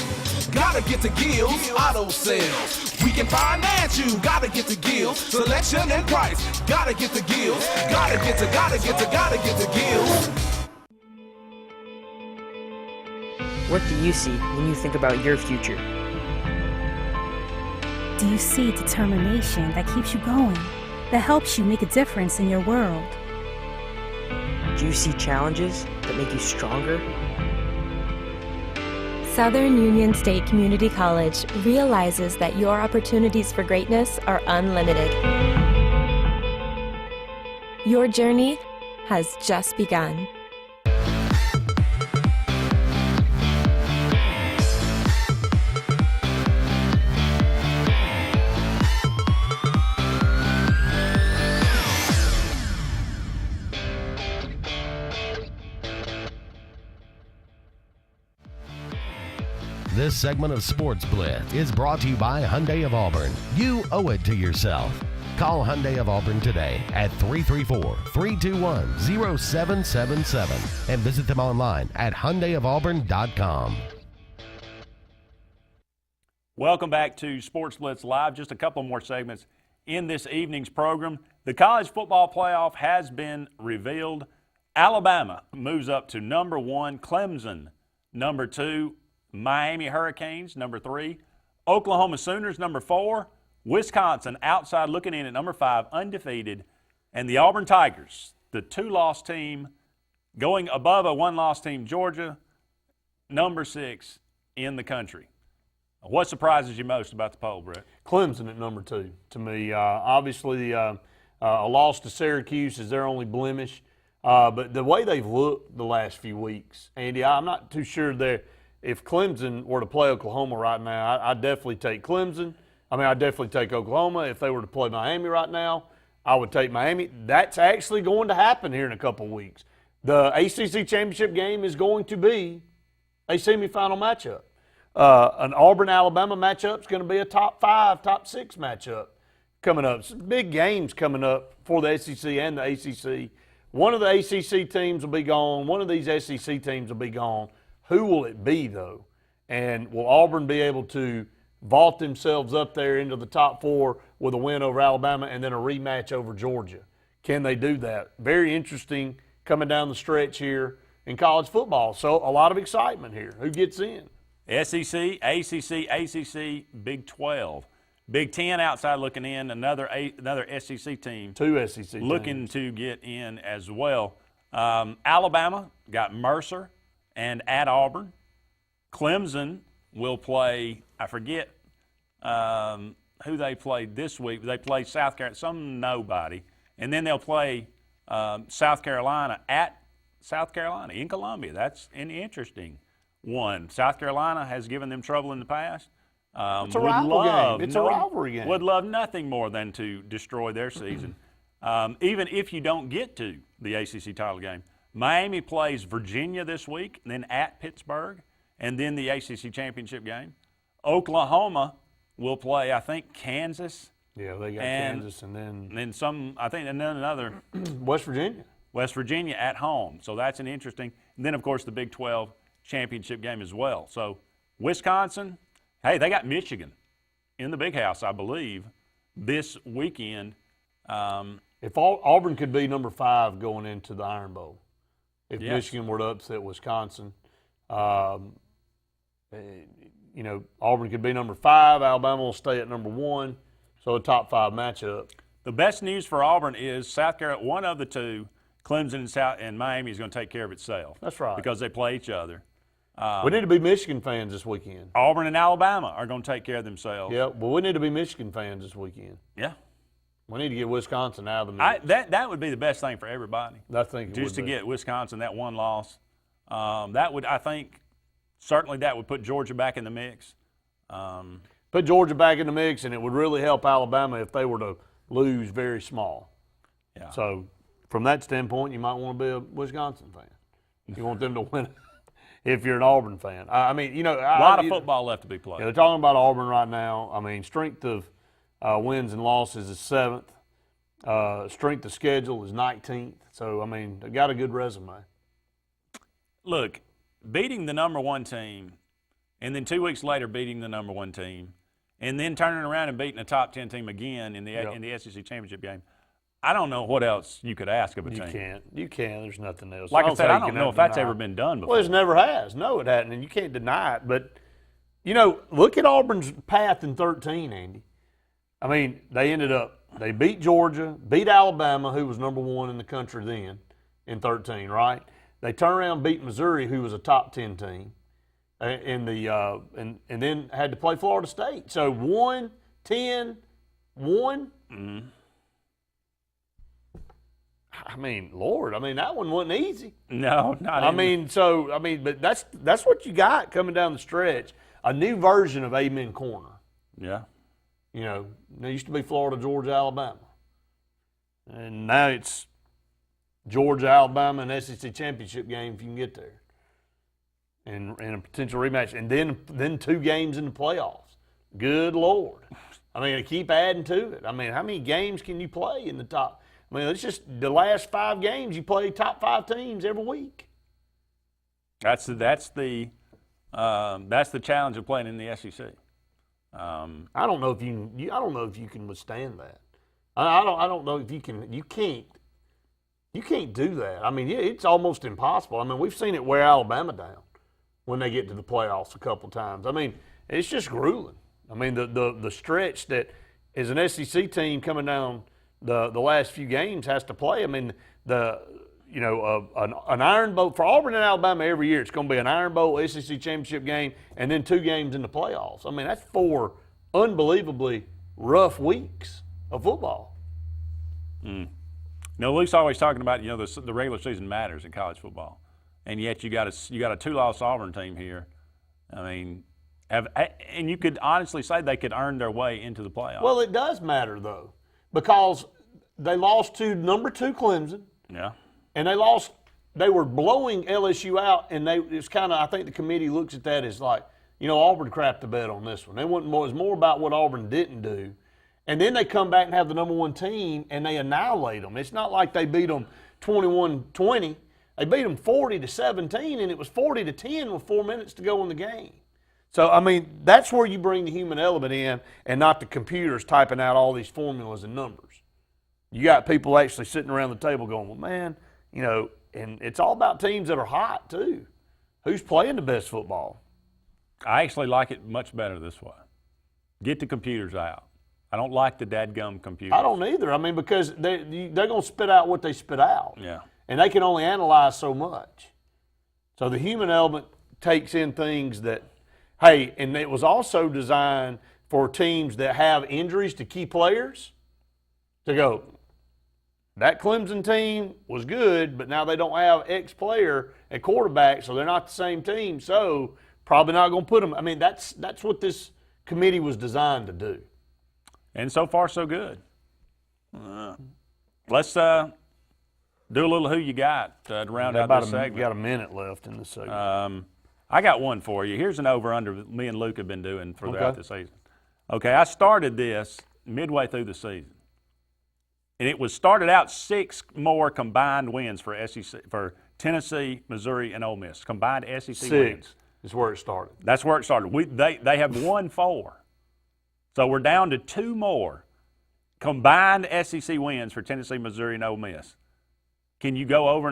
Gotta get to Gills Auto Sales. We can finance you, gotta get to Gills. Selection and price, gotta get to Gills. Gotta get to Gills. What do you see when you think about your future? Do you see determination that keeps you going, that helps you make a difference in your world? Do you see challenges that make you stronger? Southern Union State Community College realizes that your opportunities for greatness are unlimited. Your journey has just begun. This segment of Sports Blitz is brought to you by Hyundai of Auburn. You owe it to yourself. Call Hyundai of Auburn today at 334-321-0777 and visit them online at HyundaiofAuburn.com. Welcome back to Sports Blitz Live. Just a couple more segments in this evening's program. The college football playoff has been revealed. Alabama moves up to number 1, Clemson number 2, Miami Hurricanes number 3, Oklahoma Sooners number 4, Wisconsin outside looking in at number 5, undefeated, and the Auburn Tigers, the 2-loss team, going above a 1-loss team, Georgia, number 6 in the country. What surprises you most about the poll, Brett? Clemson at number 2 to me. Obviously, a loss to Syracuse is their only blemish. But the way they've looked the last few weeks, Andy, I'm not too sure if Clemson were to play Oklahoma right now, I'd definitely take Clemson. I'd definitely take Oklahoma. If they were to play Miami right now, I would take Miami. That's actually going to happen here in a couple of weeks. The ACC championship game is going to be a semifinal matchup. An Auburn-Alabama matchup is going to be a top 5, top 6 matchup coming up. Some big games coming up for the SEC and the ACC. One of the ACC teams will be gone. One of these SEC teams will be gone. Who will it be, though? And will Auburn be able to vault themselves up there into the top 4 with a win over Alabama and then a rematch over Georgia? Can they do that? Very interesting coming down the stretch here in college football. So a lot of excitement here. Who gets in? SEC, ACC, Big 12. Big 10 outside looking in, another SEC team. 2 SEC looking teams to get in as well. Alabama got Mercer and at Auburn. Clemson will play, I forget who they played this week. They played South Carolina, some nobody. And then they'll play South Carolina at South Carolina in Columbia. That's an interesting one. South Carolina has given them trouble in the past. It's a rivalry game. It's a rivalry game. Would love nothing more than to destroy their season. Even if you don't get to the ACC title game. Miami plays Virginia this week, and then at Pittsburgh, and then the ACC championship game. Oklahoma will play, I think, Kansas. Yeah, they got Kansas, and then some. I think, and then another. West Virginia. West Virginia at home. So that's an interesting. And then, of course, the Big 12 championship game as well. So Wisconsin, hey, they got Michigan in the Big House, I believe, this weekend. If Auburn could be number 5 going into the Iron Bowl, if Michigan were to upset Wisconsin, Auburn could be number 5. Alabama will stay at number 1. So a top 5 matchup. The best news for Auburn is South Carolina, one of the two, Clemson and Miami, is going to take care of itself. That's right. Because they play each other. We need to be Michigan fans this weekend. Auburn and Alabama are going to take care of themselves. Yeah, well, we need to be Michigan fans this weekend. Yeah. We need to get Wisconsin out of the mix. That would be the best thing for everybody. I think just to get Wisconsin that one loss. That would, I think, certainly that would put Georgia back in the mix. Put Georgia back in the mix, and it would really help Alabama if they were to lose very small. Yeah. So from that standpoint, you might want to be a Wisconsin fan. You want them to win if you're an Auburn fan. A lot of football left to be played. Yeah, they're talking about Auburn right now. Strength of wins and losses is 7th. Strength of schedule is 19th. So, they got a good resume. Look, beating the number 1 team and then 2 weeks later beating the number 1 team and then turning around and beating a top 10 team again in the SEC championship game, I don't know what else you could ask of a team. You can't. There's nothing else. Like I said, I don't know if that's ever been done before. Well, it never has. No, it hasn't, and you can't deny it. But, look at Auburn's path in 13, Andy. They beat Georgia, beat Alabama, who was number 1 in the country then, in 13, right? They turned around and beat Missouri, who was a top 10 team, and then had to play Florida State. So 1, 10, 1. Mm-hmm. Lord, that one wasn't easy. No, not easy. But that's what you got coming down the stretch. A new version of Amen Corner. Yeah. There used to be Florida, Georgia, Alabama. And now it's Georgia, Alabama, and SEC championship game if you can get there. and a potential rematch, and then 2 games in the playoffs. Good Lord. I mean, they keep adding to it. I mean, how many games can you play in the top? I mean, it's just the last 5 games you play top 5 teams every week. That's the challenge of playing in the SEC. I don't know if you can withstand that. I don't know if you can. You can't do that. I mean, it's almost impossible. I mean, we've seen it wear Alabama down when they get to the playoffs a couple times. I mean, it's just grueling. I mean, the stretch that as an SEC team coming down the last few games has to play. I mean, an Iron Bowl for Auburn and Alabama every year. It's going to be an Iron Bowl, SEC championship game, and then 2 games in the playoffs. I mean, that's 4 unbelievably rough weeks of football. Now, Luke's always talking about the regular season matters in college football, and yet you got a 2-loss Auburn team here. I mean, and you could honestly say they could earn their way into the playoffs. Well, it does matter though, because they lost to number 2 Clemson. Yeah. And they were blowing LSU out, and it's kind of, I think the committee looks at that as like, Auburn crapped the bed on this one. It was more about what Auburn didn't do. And then they come back and have the number 1 team, and they annihilate them. It's not like they beat them 21-20. They beat them 40-17, and it was 40-10 with 4 minutes to go in the game. So, I mean, that's where you bring the human element in and not the computers typing out all these formulas and numbers. You got people actually sitting around the table going, well, man, and it's all about teams that are hot, too. Who's playing the best football? I actually like it much better this way. Get the computers out. I don't like the dadgum computers. I don't either. I mean, because they're going to spit out what they spit out. Yeah. And they can only analyze so much. So the human element takes in things that, hey, and it was also designed for teams that have injuries to key players to go, that Clemson team was good, but now they don't have X player at quarterback, so they're not the same team, so probably not going to put them. I mean, that's what this committee was designed to do. And so far, so good. Let's do a little who you got to round out this segment. We got a minute left in this segment. I got one for you. Here's an over-under me and Luke have been doing throughout the season. Okay, I started this midway through the season. And it was started out 6 more combined wins for Tennessee, Missouri, and Ole Miss. Combined SEC wins. 6 is where it started. That's where it started. They have won 4. So we're down to 2 more combined SEC wins for Tennessee, Missouri, and Ole Miss. Can you go over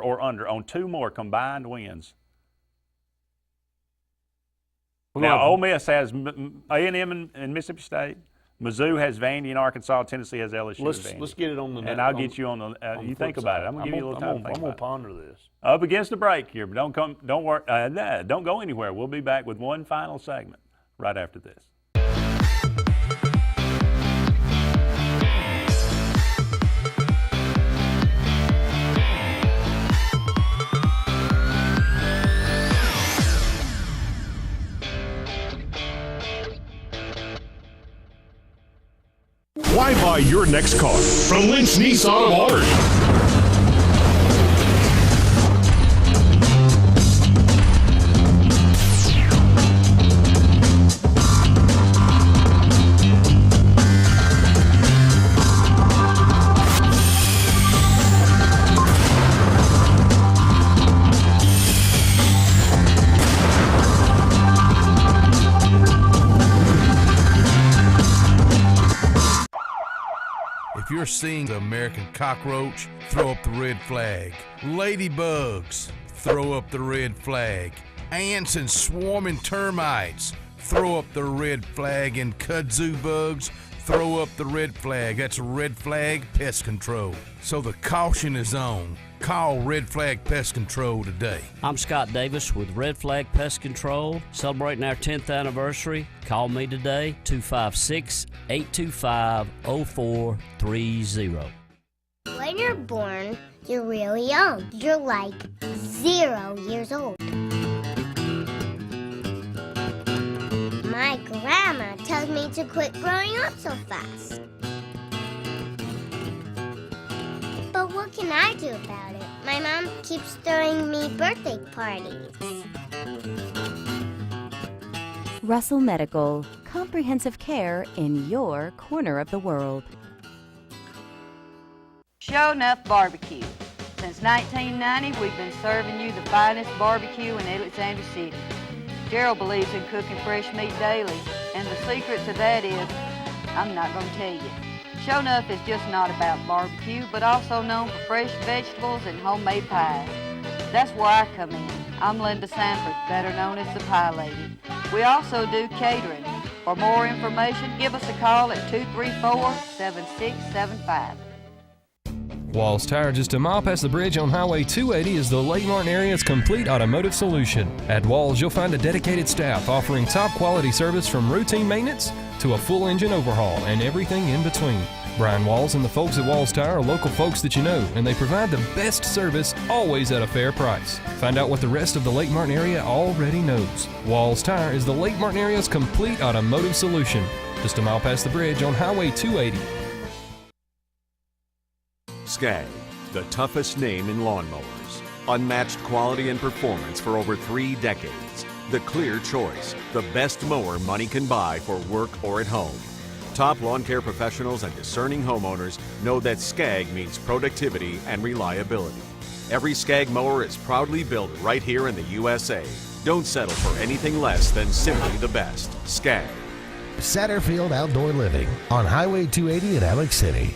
or under on 2 more combined wins? Now, Ole Miss has A&M and Mississippi State. Mizzou has Vandy and Arkansas. Tennessee has LSU and Vandy. Let's get it on the And I'll get you on the you think about it. I'm going to give you a little time to think I'm going to ponder this. Up against the break here, but don't worry, don't go anywhere. We'll be back with one final segment right after this. Why buy your next car from Lynch Nissan of Auburn? If you're seeing the American cockroach, throw up the red flag. Ladybugs, throw up the red flag. Ants and swarming termites, throw up the red flag. And kudzu bugs, throw up the red flag. That's Red Flag Pest Control. So the caution is on. Call Red Flag Pest Control today. I'm Scott Davis with Red Flag Pest Control, celebrating our 10th anniversary. Call me today, 256-825-0430. When you're born, you're really young. You're like 0 years old. My grandma tells me to quit growing up so fast. But what can I do about it? My mom keeps throwing me birthday parties. Russell Medical, comprehensive care in your corner of the world. Show Enough Barbecue. Since 1990, we've been serving you the finest barbecue in Alexander City. Gerald believes in cooking fresh meat daily, and the secret to that is, I'm not going to tell you. Show Enough is just not about barbecue, but also known for fresh vegetables and homemade pies. That's where I come in. I'm Linda Sanford, better known as the Pie Lady. We also do catering. For more information, give us a call at 234-7675. Walls Tire, just a mile past the bridge on Highway 280, is the Lake Martin area's complete automotive solution. At Walls, you'll find a dedicated staff offering top quality service from routine maintenance to a full engine overhaul and everything in between. Brian Walls and the folks at Walls Tire are local folks that you know, and they provide the best service always at a fair price. Find out what the rest of the Lake Martin area already knows. Walls Tire is the Lake Martin area's complete automotive solution. Just a mile past the bridge on Highway 280. Skag, the toughest name in lawnmowers. Unmatched quality and performance for over 3 decades. The clear choice, the best mower money can buy for work or at home. Top lawn care professionals and discerning homeowners know that Skag means productivity and reliability. Every Skag mower is proudly built right here in the USA. Don't settle for anything less than simply the best. Skag. Satterfield Outdoor Living on Highway 280 in Alex City.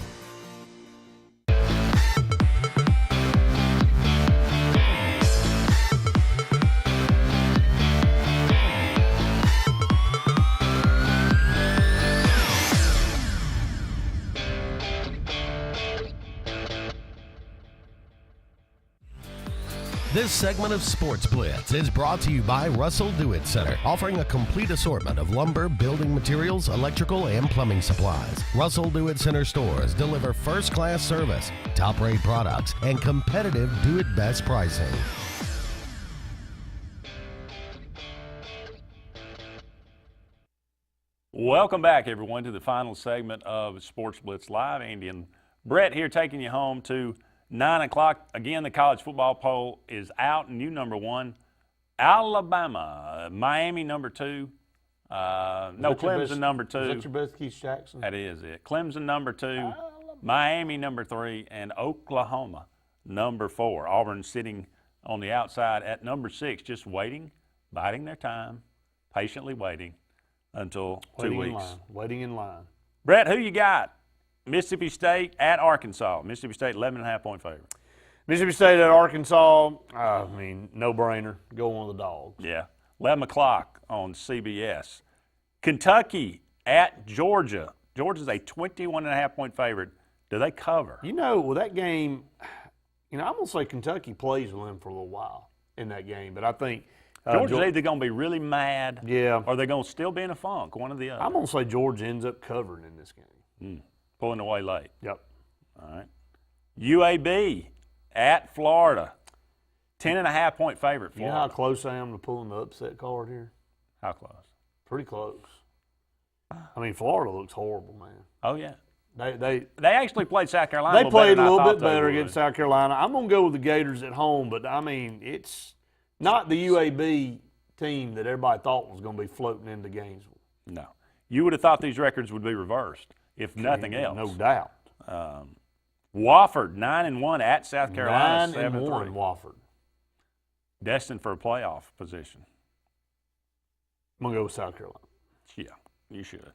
This segment of Sportz Blitz is brought to you by Russell Do-It Center, offering a complete assortment of lumber, building materials, electrical, and plumbing supplies. Russell Do-It Center stores deliver first-class service, top-rate products, and competitive do-it-best pricing. Welcome back, everyone, to the final segment of Sportz Blitz Live. Andy and Brett here taking you home to 9 o'clock. Again, the college football poll is out, and you number 1. Alabama. Miami number 2. Clemson number 2. Is that your best, Keith Jackson? That is it. Clemson number 2. Miami number 3. And Oklahoma number 4. Auburn sitting on the outside at number 6, just waiting, biding their time, patiently waiting until 2 weeks. Waiting in line. Brett, who you got? Mississippi State at Arkansas. Mississippi State 11.5-point favorite. Mississippi State at Arkansas, no-brainer. Go on the Dogs. Yeah. 11 o'clock on CBS. Kentucky at Georgia. Georgia's a 21.5-point favorite. Do they cover? With that game, I'm going to say Kentucky plays with them for a little while in that game, but I think Georgia's either going to be really mad or they're going to still be in a funk, one or the other. I'm going to say Georgia ends up covering in this game. Pulling away late. Yep. All right. UAB at Florida. 10.5-point favorite, Florida. You know how close I am to pulling the upset card here? How close? Pretty close. Florida looks horrible, man. Oh, yeah. They actually played South Carolina. They played a little bit better against South Carolina. I'm going to go with the Gators at home, but, it's not the UAB team that everybody thought was going to be floating into Gainesville. No. You would have thought these records would be reversed. If nothing else. No doubt. Wofford, 9-1 at South Carolina, 9-1 Wofford. Destined for a playoff position. I'm going to go with South Carolina. Yeah, you should.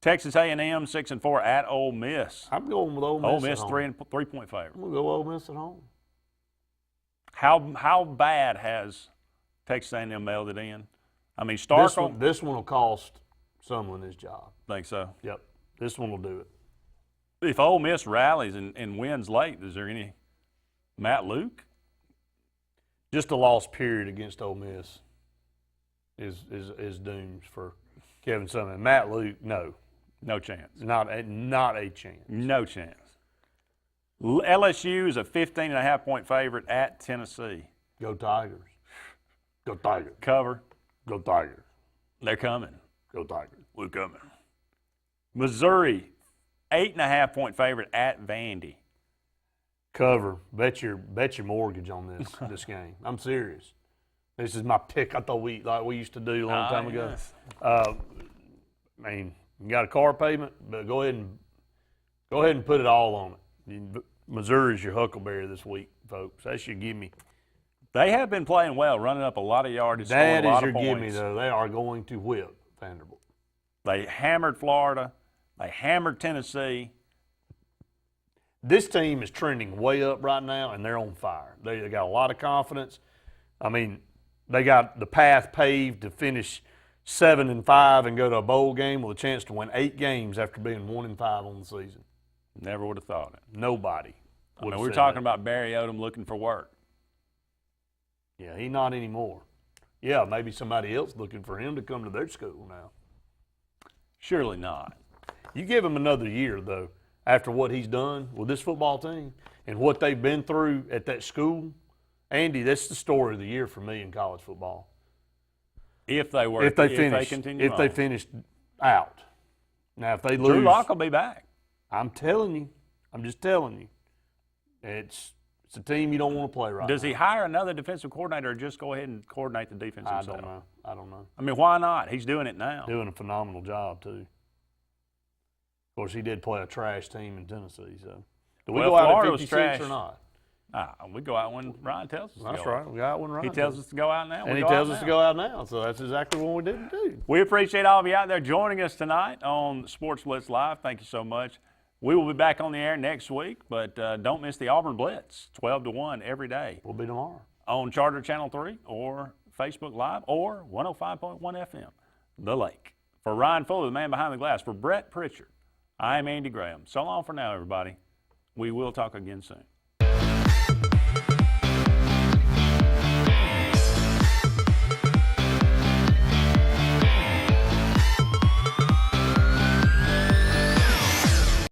Texas A&M, 6-4 at Ole Miss. I'm going with Ole Miss. Ole Miss, 3-point favorite. I'm going to go Ole Miss at home. How bad has Texas A&M mailed it in? Starkville. This one will cost someone his job. Think so? Yep. This one will do it. If Ole Miss rallies and wins late, is there any Matt Luke? Just a loss period against Ole Miss is doomed for Kevin Sumlin. Matt Luke, no chance. Not a chance. No chance. LSU is a 15.5-point favorite at Tennessee. Go Tigers. Go Tigers. Cover. Go Tigers. They're coming. Go Tigers. We're coming. Missouri, 8.5-point favorite at Vandy. Cover. Bet your mortgage on this game. I'm serious. This is my pick. I thought we used to do a long time ago. Yes. I mean, you got a car payment, but go ahead and put it all on it. Missouri's your huckleberry this week, folks. That's your gimme. They have been playing well, running up a lot of yardage, That scoring a lot is your of points. gimme, though. They are going to whip Vanderbilt. They hammered Florida. They hammered Tennessee. This team is trending way up right now, and they're on fire. They got a lot of confidence. I mean, they got the path paved to finish 7-5 and go to a bowl game with a chance to win 8 games after being 1-5 on the season. Never would have thought it. Nobody. I mean, we're talking about Barry Odom looking for work. Yeah, he's not anymore. Yeah, maybe somebody else looking for him to come to their school now. Surely not. You give him another year, though, after what he's done with this football team and what they've been through at that school. Andy, that's the story of the year for me in college football. If they finished out. Now, if they lose, Drew Lock will be back. I'm telling you. I'm just telling you. It's a team you don't want to play right Does now. he hire another defensive coordinator or just go ahead and coordinate the defense himself? I don't know. I mean, why not? He's doing it now. Doing a phenomenal job, too. Of course, he did play a trash team in Tennessee. So, do we go out at 56 or not? We go out when Ryan tells us to go out. That's right. We go out when Ryan He tells us to go out now. And he tells us to go out now. So that's exactly what we didn't do. We appreciate all of you out there joining us tonight on Sportz Blitz Live. Thank you so much. We will be back on the air next week, but don't miss the Auburn Blitz, 12 to 1 every day. We'll be tomorrow. On Charter Channel 3 or Facebook Live or 105.1 FM, The Lake. For Ryan Fuller, the man behind the glass, for Brett Pritchard, I'm Andy Graham. So long for now, everybody. We will talk again soon.